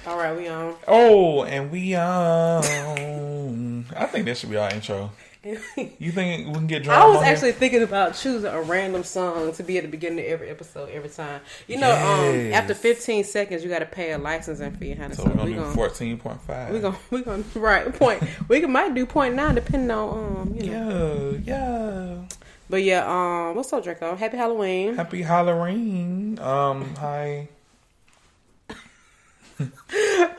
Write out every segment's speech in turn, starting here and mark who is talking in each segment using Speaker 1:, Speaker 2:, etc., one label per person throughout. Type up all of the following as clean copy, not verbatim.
Speaker 1: All right, we on.
Speaker 2: Oh, and we on. I think that should be our intro. You think we can get drunk?
Speaker 1: I was actually thinking about choosing a random song to be at the beginning of every episode every time. You know, after 15 seconds, you got to pay a licensing fee. Honey.
Speaker 2: So we're gonna do 14.5.
Speaker 1: We're gonna right point. Might do 0.9 depending on
Speaker 2: Yeah.
Speaker 1: But yeah, what's up, Draco? Happy Halloween.
Speaker 2: Happy Halloween. Hi. They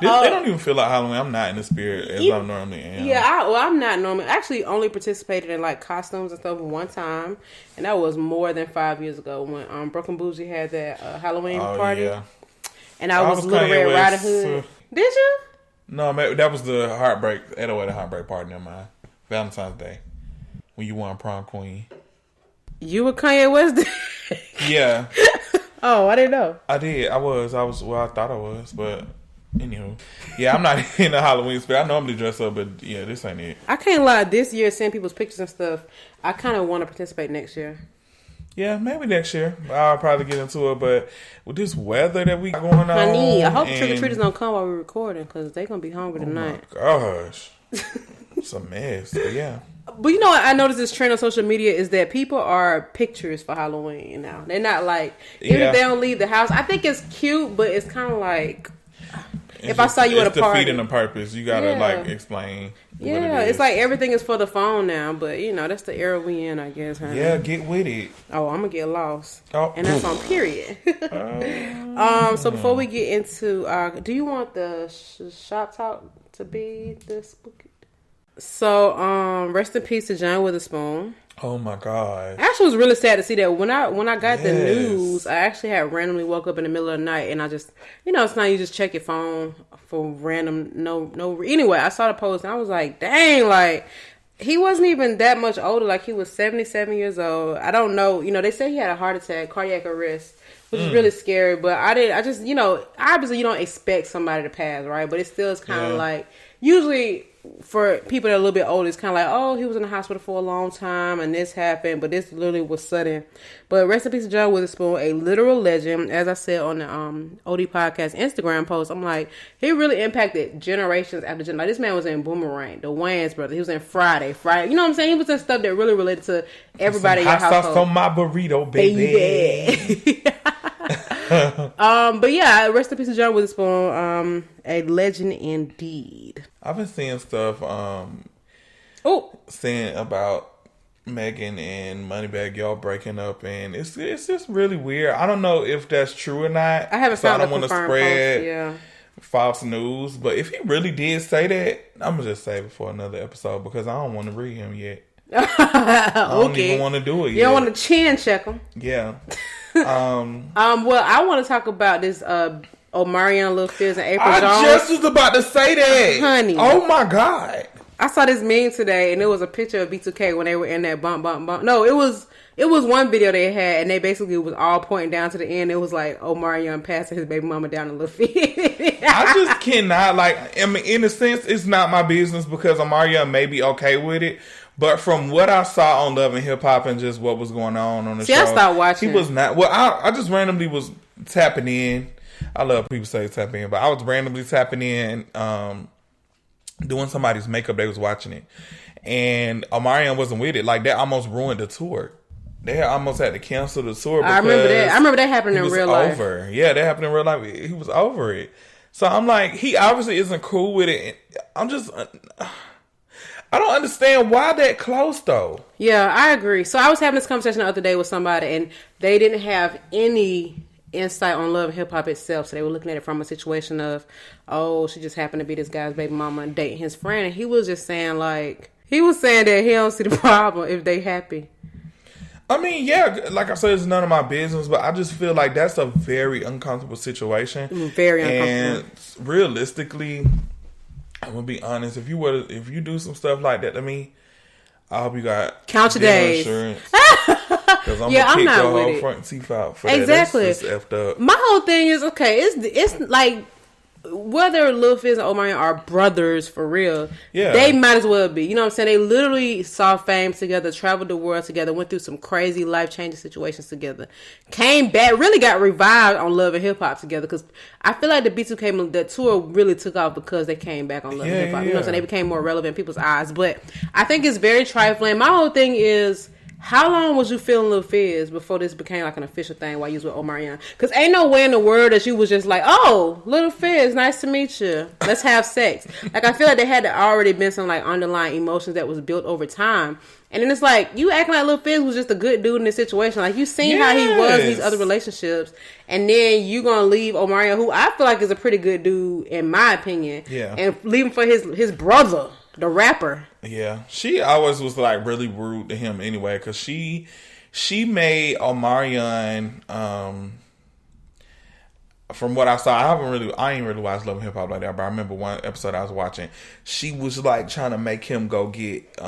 Speaker 2: don't even feel like Halloween. I'm not in the spirit as I normally am.
Speaker 1: Yeah, I'm not normally. Actually, only participated in like costumes and stuff one time, and that was more than 5 years ago when Broken Bougie had that Halloween party. Yeah. And I was Little Red Riding Hood. Did you?
Speaker 2: No, that was the Heartbreak. The Heartbreak party in my Valentine's Day when you won prom queen.
Speaker 1: You were Kanye West.
Speaker 2: Yeah.
Speaker 1: Oh, I didn't know.
Speaker 2: I did. I was. Well, I thought I was, but anywho. Yeah, I'm not in the Halloween spirit. I normally dress up, but yeah, this ain't it.
Speaker 1: I can't lie. This year, seeing people's pictures and stuff, I kind of want to participate next year.
Speaker 2: Yeah, maybe next year. I'll probably get into it, but with this weather that we got going on.
Speaker 1: Honey, I hope trick-or-treaters don't come while we're recording, because they're going to be hungry tonight.
Speaker 2: Oh, my gosh. It's a mess, but yeah.
Speaker 1: But you know what I noticed this trend on social media is that people are pictures for Halloween now. They're not like, even if they don't leave the house. I think it's cute, but it's kind of like, if I saw you at a party.
Speaker 2: It's defeating the purpose. You got to like explain what it is.
Speaker 1: It's like everything is for the phone now, but you know, that's the era we in, I guess. Honey.
Speaker 2: Yeah, get with it.
Speaker 1: Oh, I'm going to get lost.
Speaker 2: Oh.
Speaker 1: And that's on period. So before we get into, do you want the shop talk to be the spooky? So, rest in peace to John Witherspoon.
Speaker 2: Oh my God!
Speaker 1: I actually was really sad to see that when I got the news. I actually had randomly woke up in the middle of the night, and I just, it's not you just check your phone for random Anyway, I saw the post and I was like, dang, like he wasn't even that much older. Like he was 77 years old. I don't know. They say he had a heart attack, cardiac arrest, which is really scary. But I just, obviously you don't expect somebody to pass, right? But it still is kind of like usually. For people that are a little bit older, it's kind of like, oh, he was in the hospital for a long time and this happened, but this literally was sudden. But rest in peace to John Witherspoon, a literal legend. As I said on the OD Podcast Instagram post, I'm like, he really impacted generations after generations. Like, this man was in Boomerang, the Wayans brothers. He was in Friday. You know what I'm saying? He was in stuff that really related to everybody in your household. Hot sauce
Speaker 2: on my burrito, baby.
Speaker 1: But yeah, rest in peace to John Witherspoon, a legend indeed.
Speaker 2: I've been seeing stuff saying about Megan and Moneybagg Yo breaking up, and it's just really weird. I don't know if that's true or not.
Speaker 1: I haven't found
Speaker 2: I don't want to spread false news, but if he really did say that, I'm gonna just save it for another episode because I don't want to read him yet. I don't even want to do it yet.
Speaker 1: You don't want to chin check him.
Speaker 2: Yeah.
Speaker 1: Well, I want to talk about this Omarion, Lil Fizz, and Apryl Jones.
Speaker 2: I just was about to say that,
Speaker 1: honey.
Speaker 2: Oh my God!
Speaker 1: I saw this meme today, and it was a picture of B2K when they were in that bump. No, it was one video they had, and they basically was all pointing down to the end. It was like Omarion passing his baby mama down to Lil Fizz.
Speaker 2: I just cannot in a sense, it's not my business because Omarion may be okay with it. But from what I saw on Love and Hip Hop and just what was going on the show,
Speaker 1: I stopped watching.
Speaker 2: He was not. Well, I just randomly was tapping in. I love people say tap in, but I was randomly tapping in, doing somebody's makeup. They was watching it, and Omarion wasn't with it. Like that almost ruined the tour. They almost had to cancel the tour. Because
Speaker 1: I remember that happened in real life.
Speaker 2: Over. Yeah, that happened in real life. He was over it. So I'm like, he obviously isn't cool with it. I'm just. I don't understand why that close though.
Speaker 1: Yeah, I agree. So I was having this conversation the other day with somebody, and they didn't have any insight on Love and Hip Hop itself. So they were looking at it from a situation of, oh, she just happened to be this guy's baby mama and dating his friend, and he was just saying that he don't see the problem if they happy.
Speaker 2: I mean, yeah, like I said, it's none of my business, but I just feel like that's a very uncomfortable situation.
Speaker 1: Very uncomfortable.
Speaker 2: And realistically, I'm gonna be honest. If you do some stuff like that to me, I hope you got
Speaker 1: count your days.
Speaker 2: Insurance. Because I'm gonna kick your whole front teeth out for
Speaker 1: exactly.
Speaker 2: that. That's just effed up.
Speaker 1: My whole thing is okay. It's like whether Lil Fizz and Omarion are brothers for real,
Speaker 2: Yeah.
Speaker 1: they might as well be. You know what I'm saying? They literally saw fame together, traveled the world together, went through some crazy life-changing situations together. Came back, really got revived on Love and Hip Hop together, because I feel like the B2K, the tour really took off because they came back on Love and Hip Hop. You know what I'm saying? They became more relevant in people's eyes. But I think it's very trifling. My whole thing is, how long was you feeling Lil Fizz before this became like an official thing while you was with Omarion? Because ain't no way in the world that you was just like, oh, Lil Fizz, nice to meet you. Let's have sex. Like, I feel like there had to already been some like underlying emotions that was built over time. And then it's like, you acting like Lil Fizz was just a good dude in this situation. Like, you seen how he was in these other relationships. And then you gonna leave Omarion, who I feel like is a pretty good dude, in my opinion.
Speaker 2: Yeah. And
Speaker 1: leave him for his brother, the rapper.
Speaker 2: Yeah, she always was like really rude to him anyway, because she made Omarion. From what I saw, I ain't really watched Love and Hip Hop like that, but I remember one episode I was watching. She was like trying to make him go get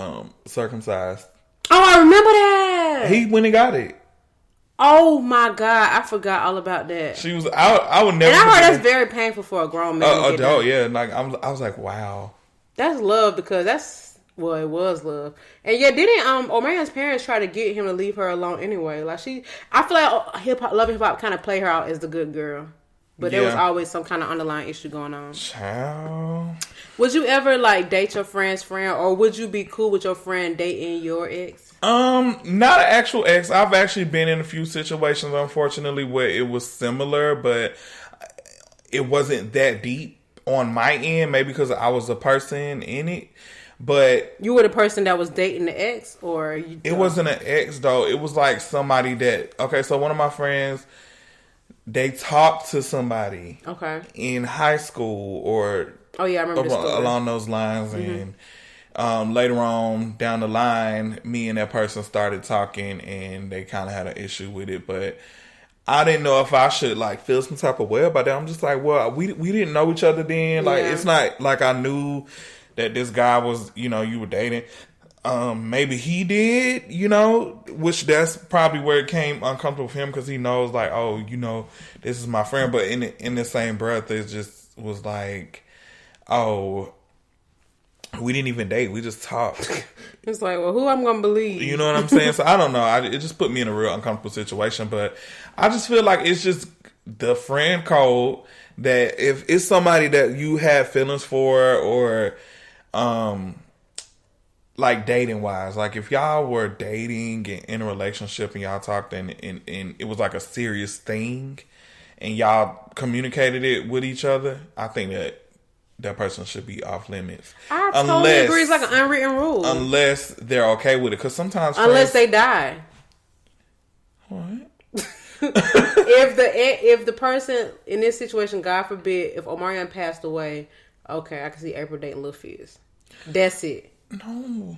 Speaker 2: circumcised.
Speaker 1: Oh, I remember that.
Speaker 2: He went and got it.
Speaker 1: Oh my God, I forgot all about that.
Speaker 2: She was. I would never.
Speaker 1: And I heard that's very painful for a grown man.
Speaker 2: Adult, yeah. Like I was like, wow.
Speaker 1: That's love, because it was love. And yeah, didn't Omarion's parents try to get him to leave her alone anyway? Like, I feel like Love and Hip Hop kind of played her out as the good girl, but there was always some kind of underlying issue going on.
Speaker 2: Child.
Speaker 1: Would you ever like date your friend's friend, or would you be cool with your friend dating your ex?
Speaker 2: Not an actual ex. I've actually been in a few situations, unfortunately, where it was similar, but it wasn't that deep on my end, maybe because I was a person in it. But
Speaker 1: you were the person that was dating the ex, or
Speaker 2: it wasn't an ex though. It was like somebody that so one of my friends, they talked to somebody in high school, or
Speaker 1: I remember
Speaker 2: along those lines. Mm-hmm. And later on down the line, me and that person started talking, and they kind of had an issue with it, but I didn't know if I should like feel some type of way about that. I'm just like, well, we didn't know each other then. Like, it's not like I knew that this guy was, you were dating. Maybe he did, which that's probably where it came uncomfortable for him, because he knows like, oh, this is my friend. But in the same breath, it just was like, oh, we didn't even date. We just talked.
Speaker 1: It's like, well, who I'm going to believe?
Speaker 2: You know what I'm saying? So I don't know. It just put me in a real uncomfortable situation. But I just feel like it's just the friend code, that if it's somebody that you have feelings for, or like dating wise, like if y'all were dating and in a relationship and y'all talked and it was like a serious thing and y'all communicated it with each other, I think that person should be off limits.
Speaker 1: I totally agree. It's like an unwritten rule.
Speaker 2: Unless they're okay with it. Because sometimes
Speaker 1: unless they die.
Speaker 2: What?
Speaker 1: if the person in this situation, God forbid, if Omarion passed away, okay, I can see Apryl dating Lil Fizz. That's it.
Speaker 2: No.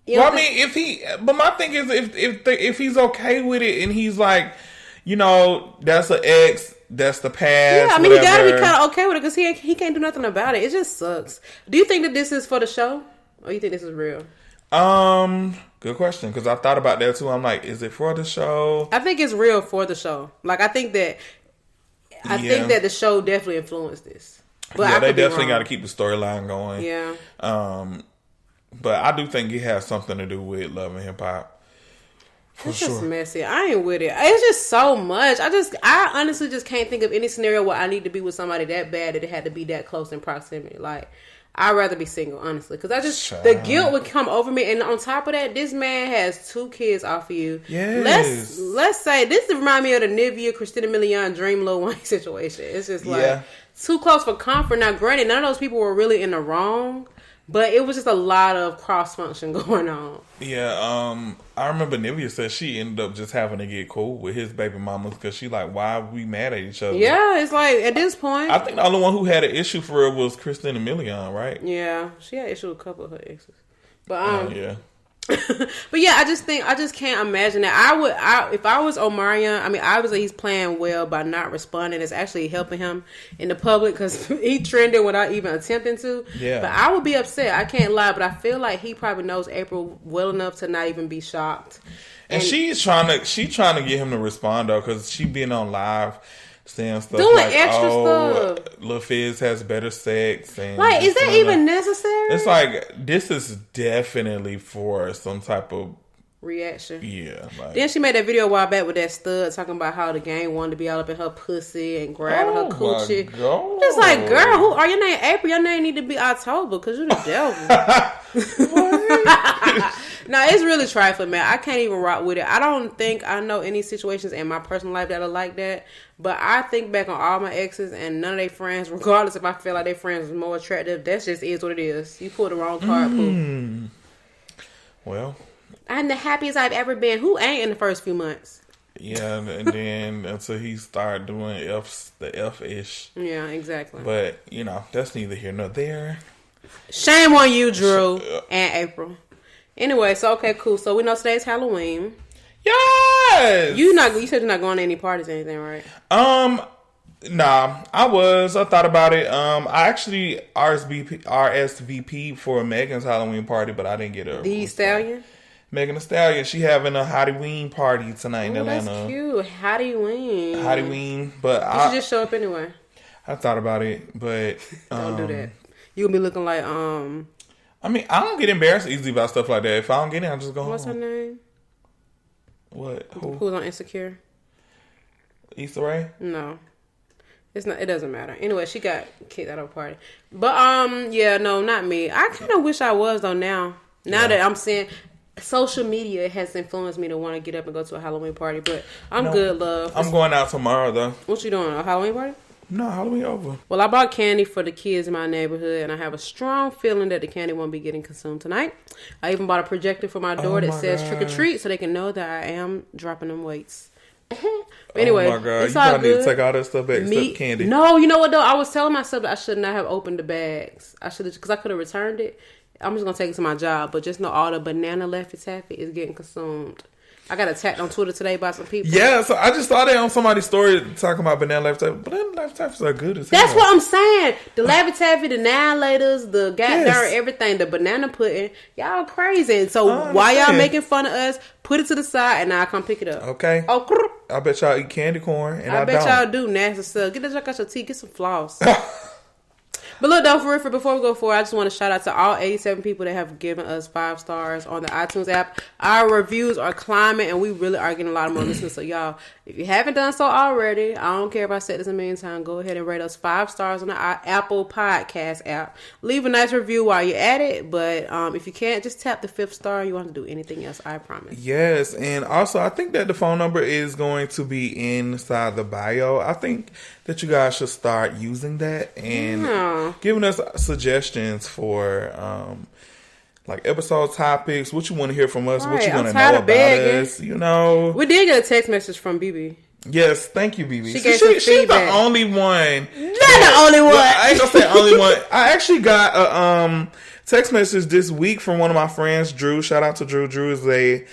Speaker 2: Well, I mean, but my thing is, if he's okay with it and he's like, that's an ex, that's the past.
Speaker 1: Yeah, I mean, he gotta be kind of okay with it, because he can't do nothing about it. It just sucks. Do you think that this is for the show, or you think this is real?
Speaker 2: Good question, because I thought about that too. I'm like, is it for the show?
Speaker 1: I think it's real for the show. Like, I think that the show definitely influenced this. But
Speaker 2: they definitely got to keep the storyline going.
Speaker 1: Yeah.
Speaker 2: But I do think it has something to do with Love and Hip Hop.
Speaker 1: It's just messy. I ain't with it. It's just so much. I honestly just can't think of any scenario where I need to be with somebody that bad that it had to be that close in proximity. Like, I'd rather be single, honestly, because the guilt would come over me. And on top of that, this man has 2 kids off of you.
Speaker 2: Yes.
Speaker 1: Let's say this remind me of the Nivea, Christina Milian, Dream Lil Wayne situation. It's just like too close for comfort. Now, granted, none of those people were really in the wrong, but it was just a lot of cross function going on.
Speaker 2: Yeah, I remember Nivea said she ended up just having to get cool with his baby mamas, because she like, why are we mad at each other?
Speaker 1: Yeah, it's like, at this point,
Speaker 2: I think the only one who had an issue for her was Christina Milian, right?
Speaker 1: Yeah, she had issue with a couple of her exes, but
Speaker 2: yeah.
Speaker 1: But yeah, I just can't imagine that. If I was Omarion, I mean, obviously he's playing well by not responding. It's actually helping him in the public, because he trended without even attempting to.
Speaker 2: Yeah.
Speaker 1: But I would be upset. I can't lie, but I feel like he probably knows Apryl well enough to not even be shocked.
Speaker 2: And she's trying to get him to respond though, because she been on live saying stuff
Speaker 1: doing
Speaker 2: like,
Speaker 1: extra stuff.
Speaker 2: Lil Fizz has better sex. And
Speaker 1: like, is that even necessary?
Speaker 2: It's like, this is definitely for some type of
Speaker 1: reaction.
Speaker 2: Yeah. Like,
Speaker 1: then she made that video a while back with that stud talking about how the gang wanted to be all up in her pussy and grabbing her coochie. Just like, girl, who are your name? April. Your name need to be October because you're the devil. No, it's really trifling, man. I can't even rock with it. I don't think I know any situations in my personal life that are like that. But I think back on all my exes and none of their friends, regardless if I feel like their friends was more attractive, that just is what it is. You pulled the wrong card, Pooh.
Speaker 2: Well,
Speaker 1: I'm the happiest I've ever been. Who ain't in the first few months?
Speaker 2: Yeah, and then until he started doing the F-ish.
Speaker 1: Yeah, exactly.
Speaker 2: But, that's neither here nor there.
Speaker 1: Shame on you, Drew and April. Anyway, so okay, cool. So we know today's Halloween.
Speaker 2: Yes!
Speaker 1: You said you're not going to any parties or anything, right?
Speaker 2: Nah, I thought about it. I actually RSVP for Megan's Halloween party, but I didn't get her.
Speaker 1: The Stallion?
Speaker 2: Megan Thee Stallion, she having a Hottyween party tonight in Atlanta. That's
Speaker 1: cute.
Speaker 2: Hottyween, but
Speaker 1: you should just show up anyway.
Speaker 2: I thought about it, but
Speaker 1: don't do that. You'll be looking like
Speaker 2: I mean, I don't get embarrassed easily about stuff like that. If I don't get it, I'll just go home.
Speaker 1: What's her name?
Speaker 2: What?
Speaker 1: Who's on Insecure?
Speaker 2: Issa Rae?
Speaker 1: No. It's not. It doesn't matter. Anyway, she got kicked out of a party. But yeah, no, not me. I kind of wish I was though. Now that I'm seeing social media has influenced me to want to get up and go to a Halloween party. But I'm good, love.
Speaker 2: I'm going out tomorrow though.
Speaker 1: What you doing? A Halloween party?
Speaker 2: No, Halloween over.
Speaker 1: Well, I bought candy for the kids in my neighborhood, and I have a strong feeling that the candy won't be getting consumed tonight. I even bought a projector for my door that says trick or treat, so they can know that I am dropping them weights. But anyway,
Speaker 2: oh my God.
Speaker 1: it's
Speaker 2: you
Speaker 1: all
Speaker 2: probably
Speaker 1: good.
Speaker 2: Need to take all that stuff back except candy.
Speaker 1: No, you know what though? I was telling myself that I should not have opened the bags. I should have, because I could have returned it. I'm just gonna take it to my job, but just know all the banana Laffy Taffy is getting consumed. I got attacked on Twitter today by some people.
Speaker 2: Yeah, so I just saw that on somebody's story talking about banana Laffy Taffy. Banana Laffy Taffys are good as hell.
Speaker 1: That's what I'm saying. The Laffy Taffy, the 9-laters, the goddamn everything, the banana pudding. Y'all crazy. So why y'all making fun of us? Put it to the side and now I come pick it up.
Speaker 2: Okay.
Speaker 1: Oh,
Speaker 2: I bet y'all eat candy corn and I
Speaker 1: bet
Speaker 2: don't.
Speaker 1: y'all do nasty stuff. Get that junk out your teeth. Get some floss. But look, though, for real, before we go forward, I just want to shout out to all 87 people that have given us 5 stars on the iTunes app. Our reviews are climbing, and we really are getting a lot more listeners. So, y'all, if you haven't done so already, I don't care if I said this a million times, go ahead and rate us 5 stars on the Apple Podcast app. Leave a nice review while you're at it, but if you can't, just tap the 5th star. You won't have to do anything else, I promise.
Speaker 2: Yes, and also, I think that the phone number is going to be inside the bio. I think that you guys should start using that and giving us suggestions for like episode topics, what you want to hear from us, what you want to know about us, We did
Speaker 1: get a text message from BB.
Speaker 2: Yes, thank you, BB.
Speaker 1: She's
Speaker 2: the only one.
Speaker 1: Not the only one.
Speaker 2: Well, I ain't gonna say only one. I actually got a text message this week from one of my friends, Drew. Shout out to Drew. Drew is a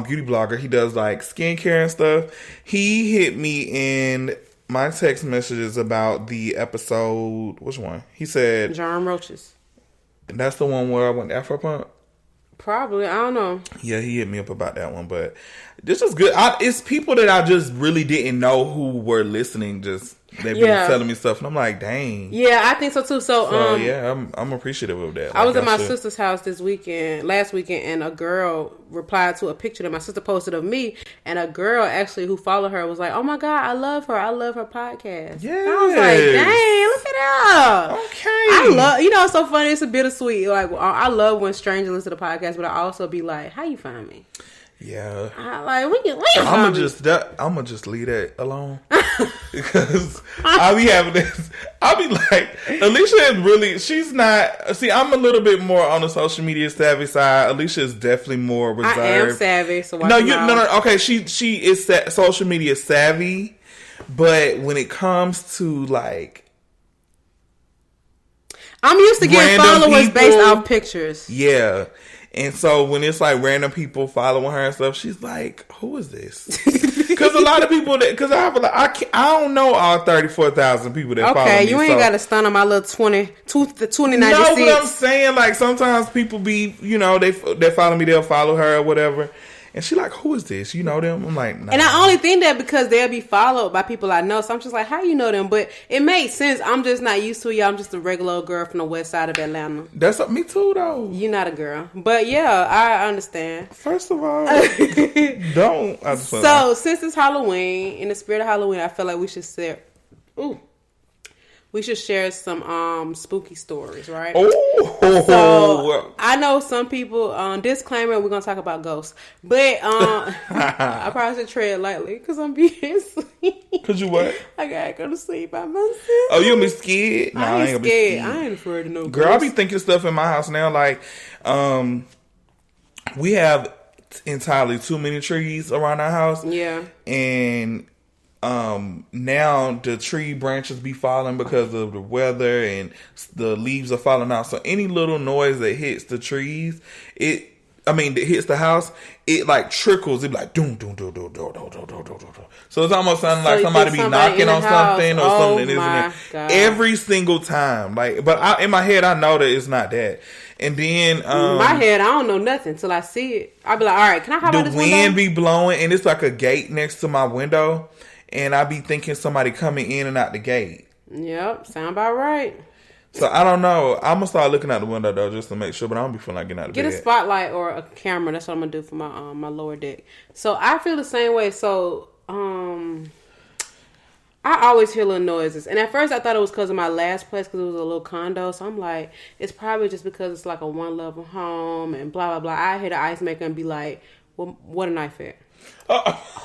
Speaker 2: beauty blogger. He does like skincare and stuff. He hit me in my text messages about the episode. Which one? He said
Speaker 1: John Roaches.
Speaker 2: That's the one where I went Afro Punk.
Speaker 1: Probably, I don't know.
Speaker 2: Yeah, he hit me up about that one, but this is good. It's people that I just really didn't know who were listening. They've been telling me stuff, and I'm like, dang.
Speaker 1: Yeah, I think so too. So
Speaker 2: yeah, I'm appreciative of that.
Speaker 1: I was at my sister's house last weekend, and a girl replied to a picture that my sister posted of me, and a girl actually who followed her was like, "Oh my God, I love her podcast."
Speaker 2: Yeah,
Speaker 1: I was like, "Dang, look at her."
Speaker 2: Okay,
Speaker 1: I love. It's so funny. It's a bittersweet. Like I love when strangers listen to the podcast, but I also be like, "How you find me?"
Speaker 2: Yeah,
Speaker 1: I'm
Speaker 2: gonna just leave that alone because I'll be having this. I'll be like, Alicia is really. She's not. See, I'm a little bit more on the social media savvy side. Alicia is definitely more reserved.
Speaker 1: I am savvy, so
Speaker 2: no. Okay, she is social media savvy, but when it comes to like,
Speaker 1: I'm used to getting followers based off pictures.
Speaker 2: Yeah. And so when it's like random people following her and stuff, she's like, "Who is this?" Because a lot of people I don't know all 34,000 people that follow me.
Speaker 1: Okay, you ain't got to stun on my little 2096.
Speaker 2: No, but I'm saying like sometimes people be, they follow me, they'll follow her or whatever. And she like, who is this? You know them? I'm like, nah.
Speaker 1: And I only think that because they'll be followed by people I know. So I'm just like, how you know them? But it makes sense. I'm just not used to it. I'm just a regular old girl from the west side of Atlanta.
Speaker 2: That's me too, though.
Speaker 1: You're not a girl. But yeah, I understand.
Speaker 2: First of all, don't.
Speaker 1: So since it's Halloween, in the spirit of Halloween, I feel like we should share some spooky stories, right?
Speaker 2: Oh,
Speaker 1: so I know some people. Disclaimer: we're gonna talk about ghosts, but I probably should tread lightly because I'm being sleep.
Speaker 2: Cause you what?
Speaker 1: I gotta go to sleep by myself.
Speaker 2: Oh, you be scared?
Speaker 1: No, I ain't scared. I ain't afraid of no
Speaker 2: girl.
Speaker 1: ghosts.
Speaker 2: I be thinking stuff in my house now. Like, we have entirely too many trees around our house.
Speaker 1: Yeah,
Speaker 2: and now the tree branches be falling because of the weather and the leaves are falling out. So any little noise that hits the trees, that hits the house, it like trickles. It be like doom doom doom doom doom doom doom doom doom. So it's almost sounding like somebody be knocking on something or something.
Speaker 1: My God.
Speaker 2: Every single time. Like, but in my head I know that it's not that. And then
Speaker 1: my head, I don't know nothing till I see it. I'll be like, all right, can I hop out this window? The
Speaker 2: wind be blowing and it's like a gate next to my window. And I be thinking somebody coming in and out the gate.
Speaker 1: Yep, sound about right.
Speaker 2: So I don't know. I'm gonna start looking out the window though, just to make sure. But I don't be feeling like getting out of bed.
Speaker 1: Get a spotlight or a camera. That's what I'm gonna do for my my lower deck. So I feel the same way. So I always hear little noises, and at first I thought it was because of my last place because it was a little condo. So I'm like, it's probably just because it's like a one level home and blah blah blah. I hear the ice maker and be like, well, what a knife at?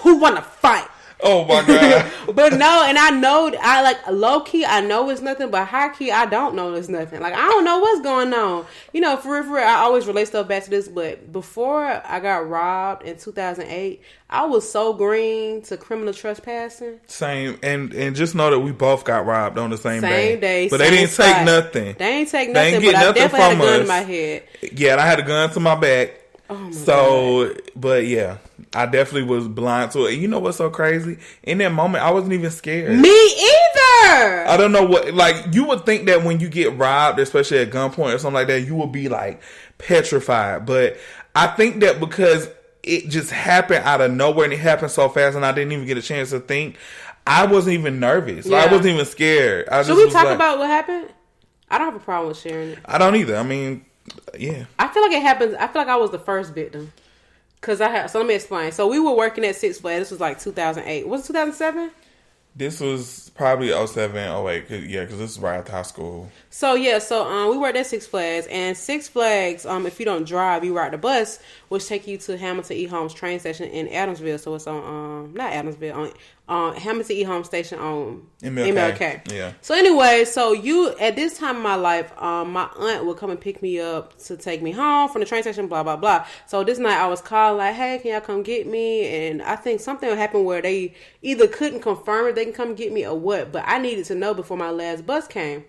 Speaker 1: Who want to fight?
Speaker 2: Oh my God.
Speaker 1: But no, and I know, I like low key, I know it's nothing, but high key, I don't know it's nothing. Like, I don't know what's going on. You know, for real, I always relate stuff back to this, but before I got robbed in 2008, I was so green to criminal trespassing.
Speaker 2: Same. And just know that we both got robbed on the same
Speaker 1: day.
Speaker 2: But they didn't take nothing.
Speaker 1: They ain't take nothing, but I definitely had a gun in my head.
Speaker 2: Yeah, and I had a gun to my back.
Speaker 1: Oh my God.
Speaker 2: But yeah, I definitely was blind to it. And you know what's so crazy? In that moment, I wasn't even scared.
Speaker 1: Me either.
Speaker 2: I don't know what, like, you would think that when you get robbed, especially at gunpoint or something like that, you would be like petrified. But I think that because it just happened out of nowhere and it happened so fast and I didn't even get a chance to think, I wasn't even nervous. Yeah. I wasn't even scared.
Speaker 1: Should we talk about what happened? I don't have a problem with sharing it.
Speaker 2: I don't either. I mean, yeah.
Speaker 1: I feel like it happens. I feel like I was the first victim. So let me explain. So we were working at Six Flags. This was like 2008. Was it 2007?
Speaker 2: This was probably 07, 08. Because this is right after high school. So
Speaker 1: we worked at Six Flags. And Six Flags, if you don't drive, you ride the bus, which take you to Hamilton E. Holmes train station in Adamsville. So it's on, not Adamsville, on Hamilton E. Holmes station on MLK.
Speaker 2: Yeah.
Speaker 1: So anyway, at this time in my life, my aunt would come and pick me up to take me home from the train station, blah, blah, blah. So this night I was called like, hey, can y'all come get me? And I think something happened where they either couldn't confirm if they can come get me or what, but I needed to know before my last bus came.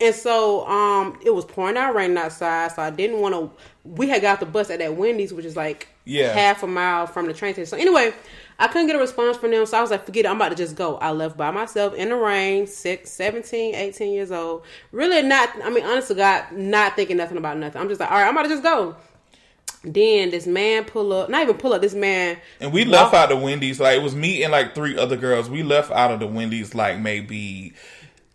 Speaker 1: And so, it was pouring out raining outside, so I didn't want to, we had got the bus at that Wendy's, which is like half a mile from the train station. So anyway, I couldn't get a response from them, so I was like, forget it, I'm about to just go. I left by myself in the rain, 17, 18 years old. Really honest to God, not thinking nothing about nothing. I'm just like, all right, I'm about to just go. Then this man this man.
Speaker 2: And we left out the Wendy's, like, it was me and like 3 other girls. We left out of the Wendy's like maybe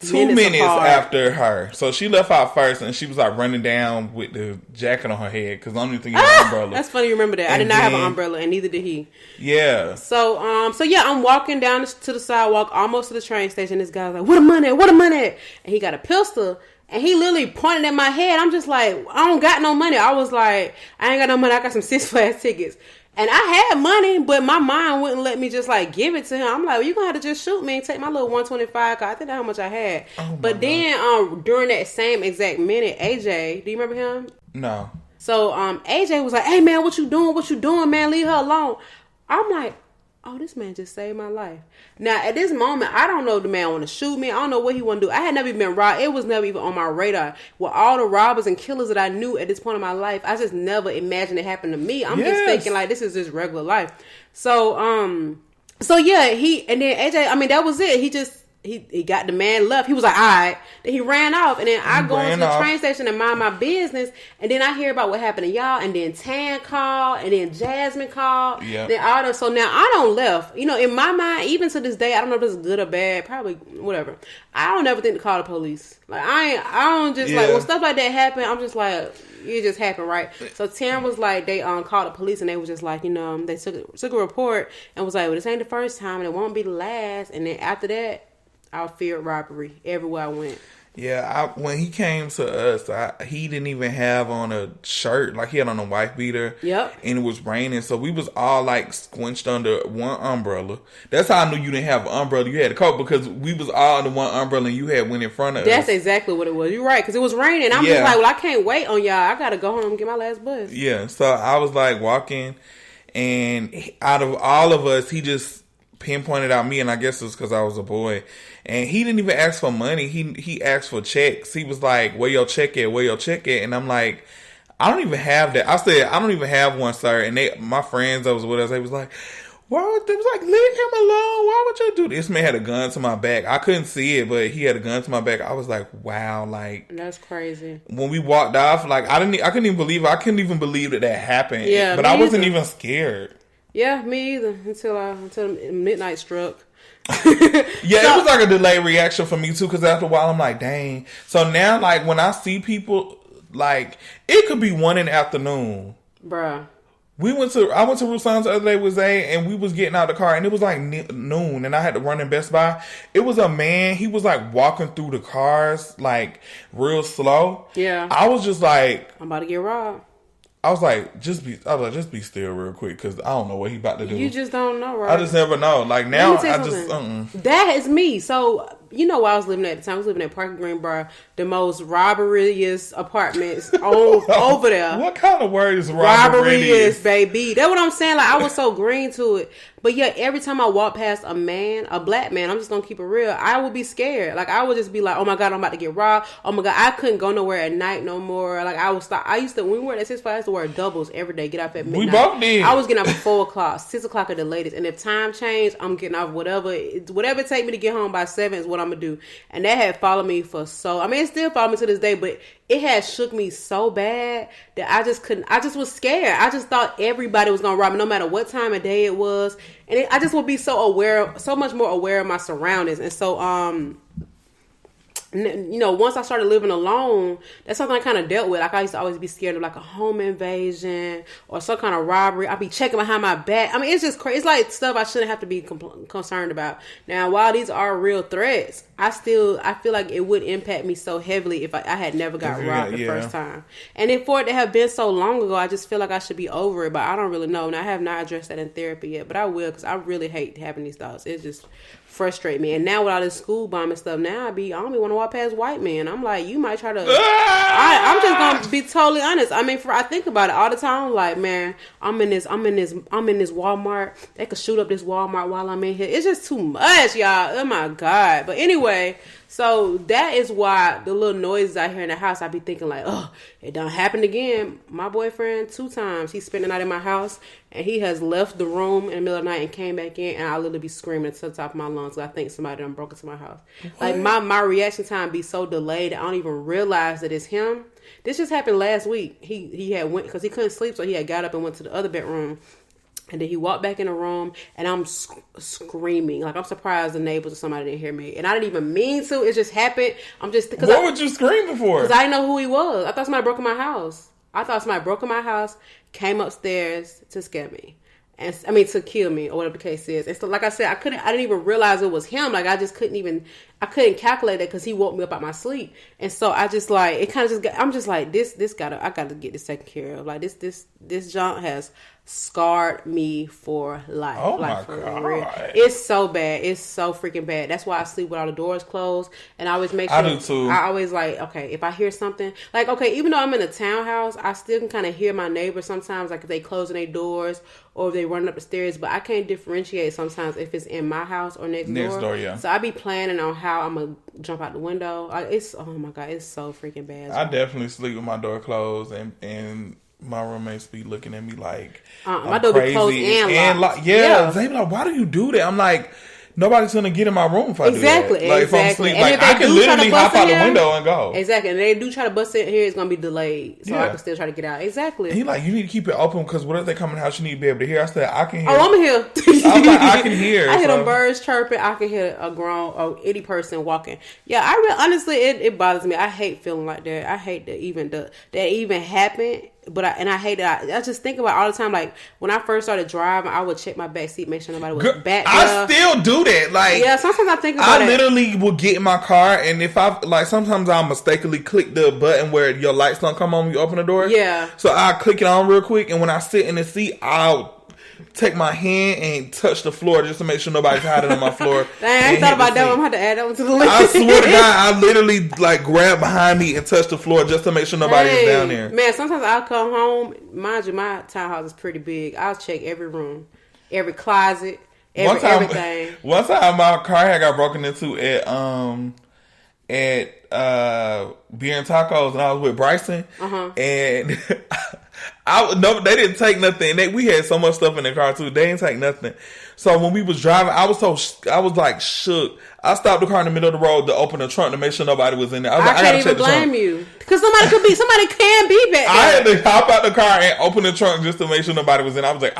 Speaker 2: 2 minutes after her. So she left out first and she was like running down with the jacket on her head because I don't even think it was an umbrella.
Speaker 1: That's funny you remember that. I did not have an umbrella and neither did he.
Speaker 2: Yeah.
Speaker 1: So I'm walking down to the sidewalk almost to the train station. This guy's like, what a money? And he got a pistol and he literally pointed at my head. I'm just like, I don't got no money. I was like, I ain't got no money. I got some Six Flags tickets. And I had money, but my mind wouldn't let me just like give it to him. I'm like, well, you're going to have to just shoot me and take my little 125. Cause I think that's how much I had. But then during that same exact minute, AJ, do you remember him?
Speaker 2: No.
Speaker 1: So AJ was like, hey man, what you doing, man? Leave her alone. I'm like, oh, this man just saved my life. Now, at this moment, I don't know if the man want to shoot me. I don't know what he want to do. I had never even been robbed. It was never even on my radar. With all the robbers and killers that I knew at this point in my life, I just never imagined it happened to me. I'm just thinking, like, this is just regular life. So yeah, and then AJ, that was it. he got the man left. He was like, all right. Then he ran off. And then I go into the train station and mind my business. And then I hear about what happened to y'all. And then Tan called. And then Jasmine called.
Speaker 2: Yeah.
Speaker 1: Then all so now I don't left. You know, in my mind, even to this day, I don't know if this is good or bad. Probably whatever. I don't ever think to call the police. Like I don't just like when stuff like that happen. I'm just like, it just happened, right? So Tan was like, they called the police and they was just like, you know, they took a report and was like, well, this ain't the first time and it won't be the last. And then after that, I feared robbery everywhere I went.
Speaker 2: Yeah, when he came to us, he didn't even have on a shirt. Like, he had on a wife beater.
Speaker 1: Yep.
Speaker 2: And it was raining, so we was all, like, squinched under one umbrella. That's how I knew you didn't have an umbrella. You had a coat, because we was all under one umbrella, and you had one in front of us.
Speaker 1: That's exactly what it was. You're right, because it was raining. I'm just like, well, I can't wait on y'all. I got to go home and get my last bus.
Speaker 2: Yeah, so I was, like, walking, and out of all of us, he just pinpointed out me, and I guess it was because I was a boy. And he didn't even ask for money. He asked for checks. He was like, where your check at? Where your check at? And I'm like, I don't even have that. I said, I don't even have one, sir. And my friends that was with us, they was like, they was like, leave him alone. Why would you do this? This man had a gun to my back. I couldn't see it, but he had a gun to my back. I was like, wow, like,
Speaker 1: that's crazy. When
Speaker 2: we walked off, like, I couldn't even believe it. I couldn't even believe that happened.
Speaker 1: Yeah,
Speaker 2: but I wasn't even scared.
Speaker 1: Yeah, me either. Until midnight struck.
Speaker 2: Yeah, it was like a delayed reaction for me too, because after a while I'm like, dang. So now, like, when I see people, like, it could be 1 in the afternoon,
Speaker 1: bruh.
Speaker 2: I went to Rusan's the other day with Zay, and we was getting out of the car, and it was like noon, and I had to run in Best Buy. It was a man. He was like walking through the cars, like, real slow.
Speaker 1: Yeah,
Speaker 2: I was just like,
Speaker 1: I'm about to get robbed.
Speaker 2: I was like, just be still real quick, because I don't know what he about to do.
Speaker 1: You just don't know, right?
Speaker 2: I just never know. Like, now, I just,
Speaker 1: That is me. So, you know where I was living at the time? I was living at Park Greenbrier, the most robberious apartments over there.
Speaker 2: What kind of word is robberious,
Speaker 1: baby? That's what I'm saying. Like, I was so green to it. But yeah, every time I walk past a black man, I'm just going to keep it real, I would be scared. Like, I would just be like, oh my God, I'm about to get robbed. Oh my God, I couldn't go nowhere at night no more. Like, I would stop. When we were at 6 5, I used to wear doubles every day, get off at midnight.
Speaker 2: We both did.
Speaker 1: I was getting off at 4 o'clock, 6 o'clock at the latest. And if time changed, I'm getting off whatever it take me to get home by 7 is what I'm going to do. And that had followed me it still follows me to this day, but it had shook me so bad that I just was scared. I just thought everybody was going to rob me no matter what time of day it was. And I just would be so much more aware of my surroundings. And so, you know, once I started living alone, that's something I kind of dealt with. Like, I used to always be scared of like a home invasion or some kind of robbery. I'd be checking behind my back. I mean, it's just crazy. It's like stuff I shouldn't have to be concerned about. Now, while these are real threats, I feel like it would impact me so heavily if I had never got robbed the first time. And if for it to have been so long ago, I just feel like I should be over it, but I don't really know. And I have not addressed that in therapy yet, but I will, because I really hate having these thoughts. It just frustrate me. And now with all this school bombing stuff, now I don't even want to walk past white men. I'm like, you might try to. I'm just gonna be totally honest. I mean, I think about it all the time. I'm like, man, I'm in this Walmart. They could shoot up this Walmart while I'm in here. It's just too much, y'all. Oh my God. But anyway, so that is why the little noises I hear in the house, I be thinking like, oh, it done happened again. My boyfriend 2 times, he spent the night in my house, and he has left the room in the middle of the night and came back in, and I literally be screaming to the top of my lungs. I think somebody done broke into my house. What? Like, my reaction time be so delayed, I don't even realize that it's him. This just happened last week. He had went, because he couldn't sleep, so he had got up and went to the other bedroom. And then he walked back in the room, and I'm screaming. Like, I'm surprised the neighbors or somebody didn't hear me. And I didn't even mean to. It just happened. What
Speaker 2: would you scream for?
Speaker 1: Because I didn't know who he was. I thought somebody broke in my house. Came upstairs to scare me. And to kill me, or whatever the case is. And so, like I said, I didn't even realize it was him. Like, I couldn't calculate it because he woke me up out my sleep. And so I just like, it kind of just, I'm just like, I gotta get this taken care of. Like, this junk has scarred me for life.
Speaker 2: Oh
Speaker 1: like,
Speaker 2: my God.
Speaker 1: Real. It's so bad. It's so freaking bad. That's why I sleep with all the doors closed. And I always make sure.
Speaker 2: I do too.
Speaker 1: I always like, okay, if I hear something, like, okay, even though I'm in a townhouse, I still can kind of hear my neighbors sometimes, like if they closing their doors or if they running up the stairs, but I can't differentiate sometimes if it's in my house or next door.
Speaker 2: Yeah.
Speaker 1: So I be planning on how I'm going to jump out the window. Oh my God, it's so freaking bad.
Speaker 2: I definitely sleep with my door closed, and my roommates be looking at me like
Speaker 1: my door
Speaker 2: crazy.
Speaker 1: be closed and locked.
Speaker 2: Yeah, they be like, why do you do that? I'm like, nobody's gonna get in my room if I do that. Like if I'm
Speaker 1: Exactly.
Speaker 2: asleep, like I can literally hop out the window and go.
Speaker 1: Exactly. And they do try to bust in here, it's gonna be delayed, so I can still try to get out. Exactly.
Speaker 2: And he like, you need to keep it open because what if they come in the house? You need to be able to hear. I said, I can hear.
Speaker 1: Oh, I'm here.
Speaker 2: I'm like, I can hear.
Speaker 1: I hear them birds chirping. I can hear a grown or any person walking. Yeah, I really honestly, it bothers me. I hate feeling like that. I hate that even happened. But I hate that. I just think about it all the time. Like when I first started driving, I would check my back seat, make sure nobody was back there.
Speaker 2: I still do that. Like
Speaker 1: sometimes I think about it.
Speaker 2: I literally will get in my car, and if I like, sometimes I'll mistakenly click the button where your lights don't come on when you open the door.
Speaker 1: Yeah.
Speaker 2: So I click it on real quick, and when I sit in the seat, I'll take my hand and touch the floor just to make sure nobody's hiding on my floor.
Speaker 1: Dang, I ain't thought about that one. I'm going to have to add that one to the list.
Speaker 2: I swear to God, I literally like grab behind me and touch the floor just to make sure nobody's down there.
Speaker 1: Man, sometimes I'll come home. Mind you, my townhouse is pretty big. I'll check every room, every closet, everything.
Speaker 2: One time my car had got broken into at Beer and Tacos, and I was with Bryson, and they didn't take nothing. We had so much stuff in the car too. They didn't take nothing. So when we was driving, I was like shook. I stopped the car in the middle of the road to open the trunk to make sure nobody was in there. I
Speaker 1: can't even blame you because somebody can be back there.
Speaker 2: I had to hop out the car and open the trunk just to make sure nobody was in. I was like,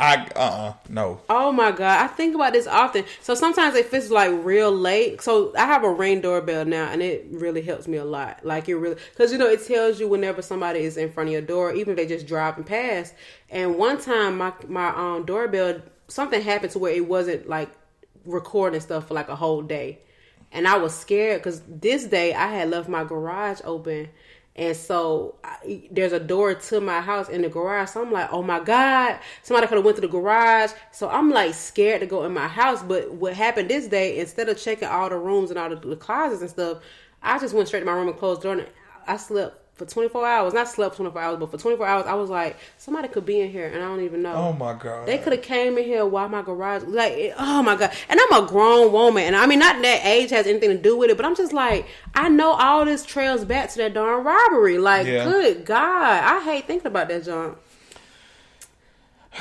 Speaker 2: no.
Speaker 1: Oh my God, I think about this often. So sometimes if it's like real late, so I have a Ring doorbell now, and it really helps me a lot. Like it really, because it tells you whenever somebody is in front of your door, even if they just driving past. And one time my doorbell, something happened to where it wasn't like recording stuff for like a whole day. And I was scared because this day I had left my garage open. And so there's a door to my house in the garage. So I'm like, oh my God, somebody could have went to the garage. So I'm like scared to go in my house. But what happened this day, instead of checking all the rooms and all the closets and stuff, I just went straight to my room and closed the door. And I slept for 24 hours. Not slept 24 hours, but for 24 hours, I was like, somebody could be in here and I don't even know.
Speaker 2: Oh my God.
Speaker 1: They could have came in here while my garage, like, oh my God. And I'm a grown woman. And I mean, not that age has anything to do with it, but I'm just like, I know all this trails back to that darn robbery. Like, good God. I hate thinking about that, John.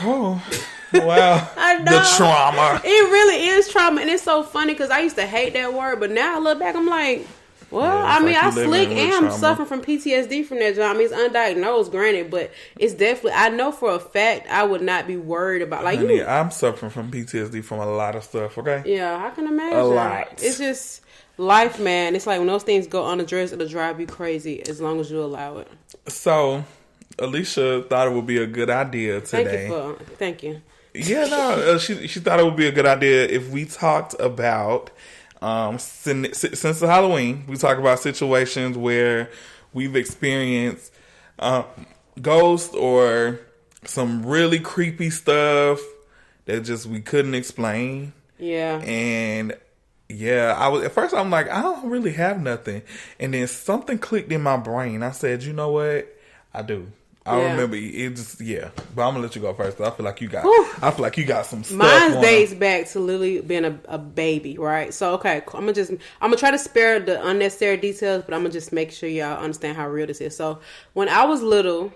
Speaker 2: Oh, wow.
Speaker 1: I know.
Speaker 2: The trauma.
Speaker 1: It really is trauma. And it's so funny because I used to hate that word, but now I look back, I'm like, well, I mean, I slick am suffering from PTSD from that, John. I mean, it's undiagnosed, granted, but it's definitely, I know for a fact I would not be worried about, like,
Speaker 2: honey, I'm suffering from PTSD from a lot of stuff, okay?
Speaker 1: Yeah, I can imagine.
Speaker 2: A lot.
Speaker 1: It's just life, man. It's like when those things go unaddressed, it'll drive you crazy as long as you allow it.
Speaker 2: So, Alicia thought it would be a good idea today.
Speaker 1: Thank you.
Speaker 2: Yeah, no, she thought it would be a good idea if we talked about, since the Halloween, we talk about situations where we've experienced ghosts or some really creepy stuff that just we couldn't explain.
Speaker 1: Yeah.
Speaker 2: And at first I'm like, I don't really have nothing. And then something clicked in my brain. I said, you know what? I do. I remember it just, but I'm gonna let you go first. I feel like you got some stuff.
Speaker 1: Mine dates back to Lily being a baby, right? So okay, I'm gonna try to spare the unnecessary details, but I'm gonna just make sure y'all understand how real this is. So when I was little,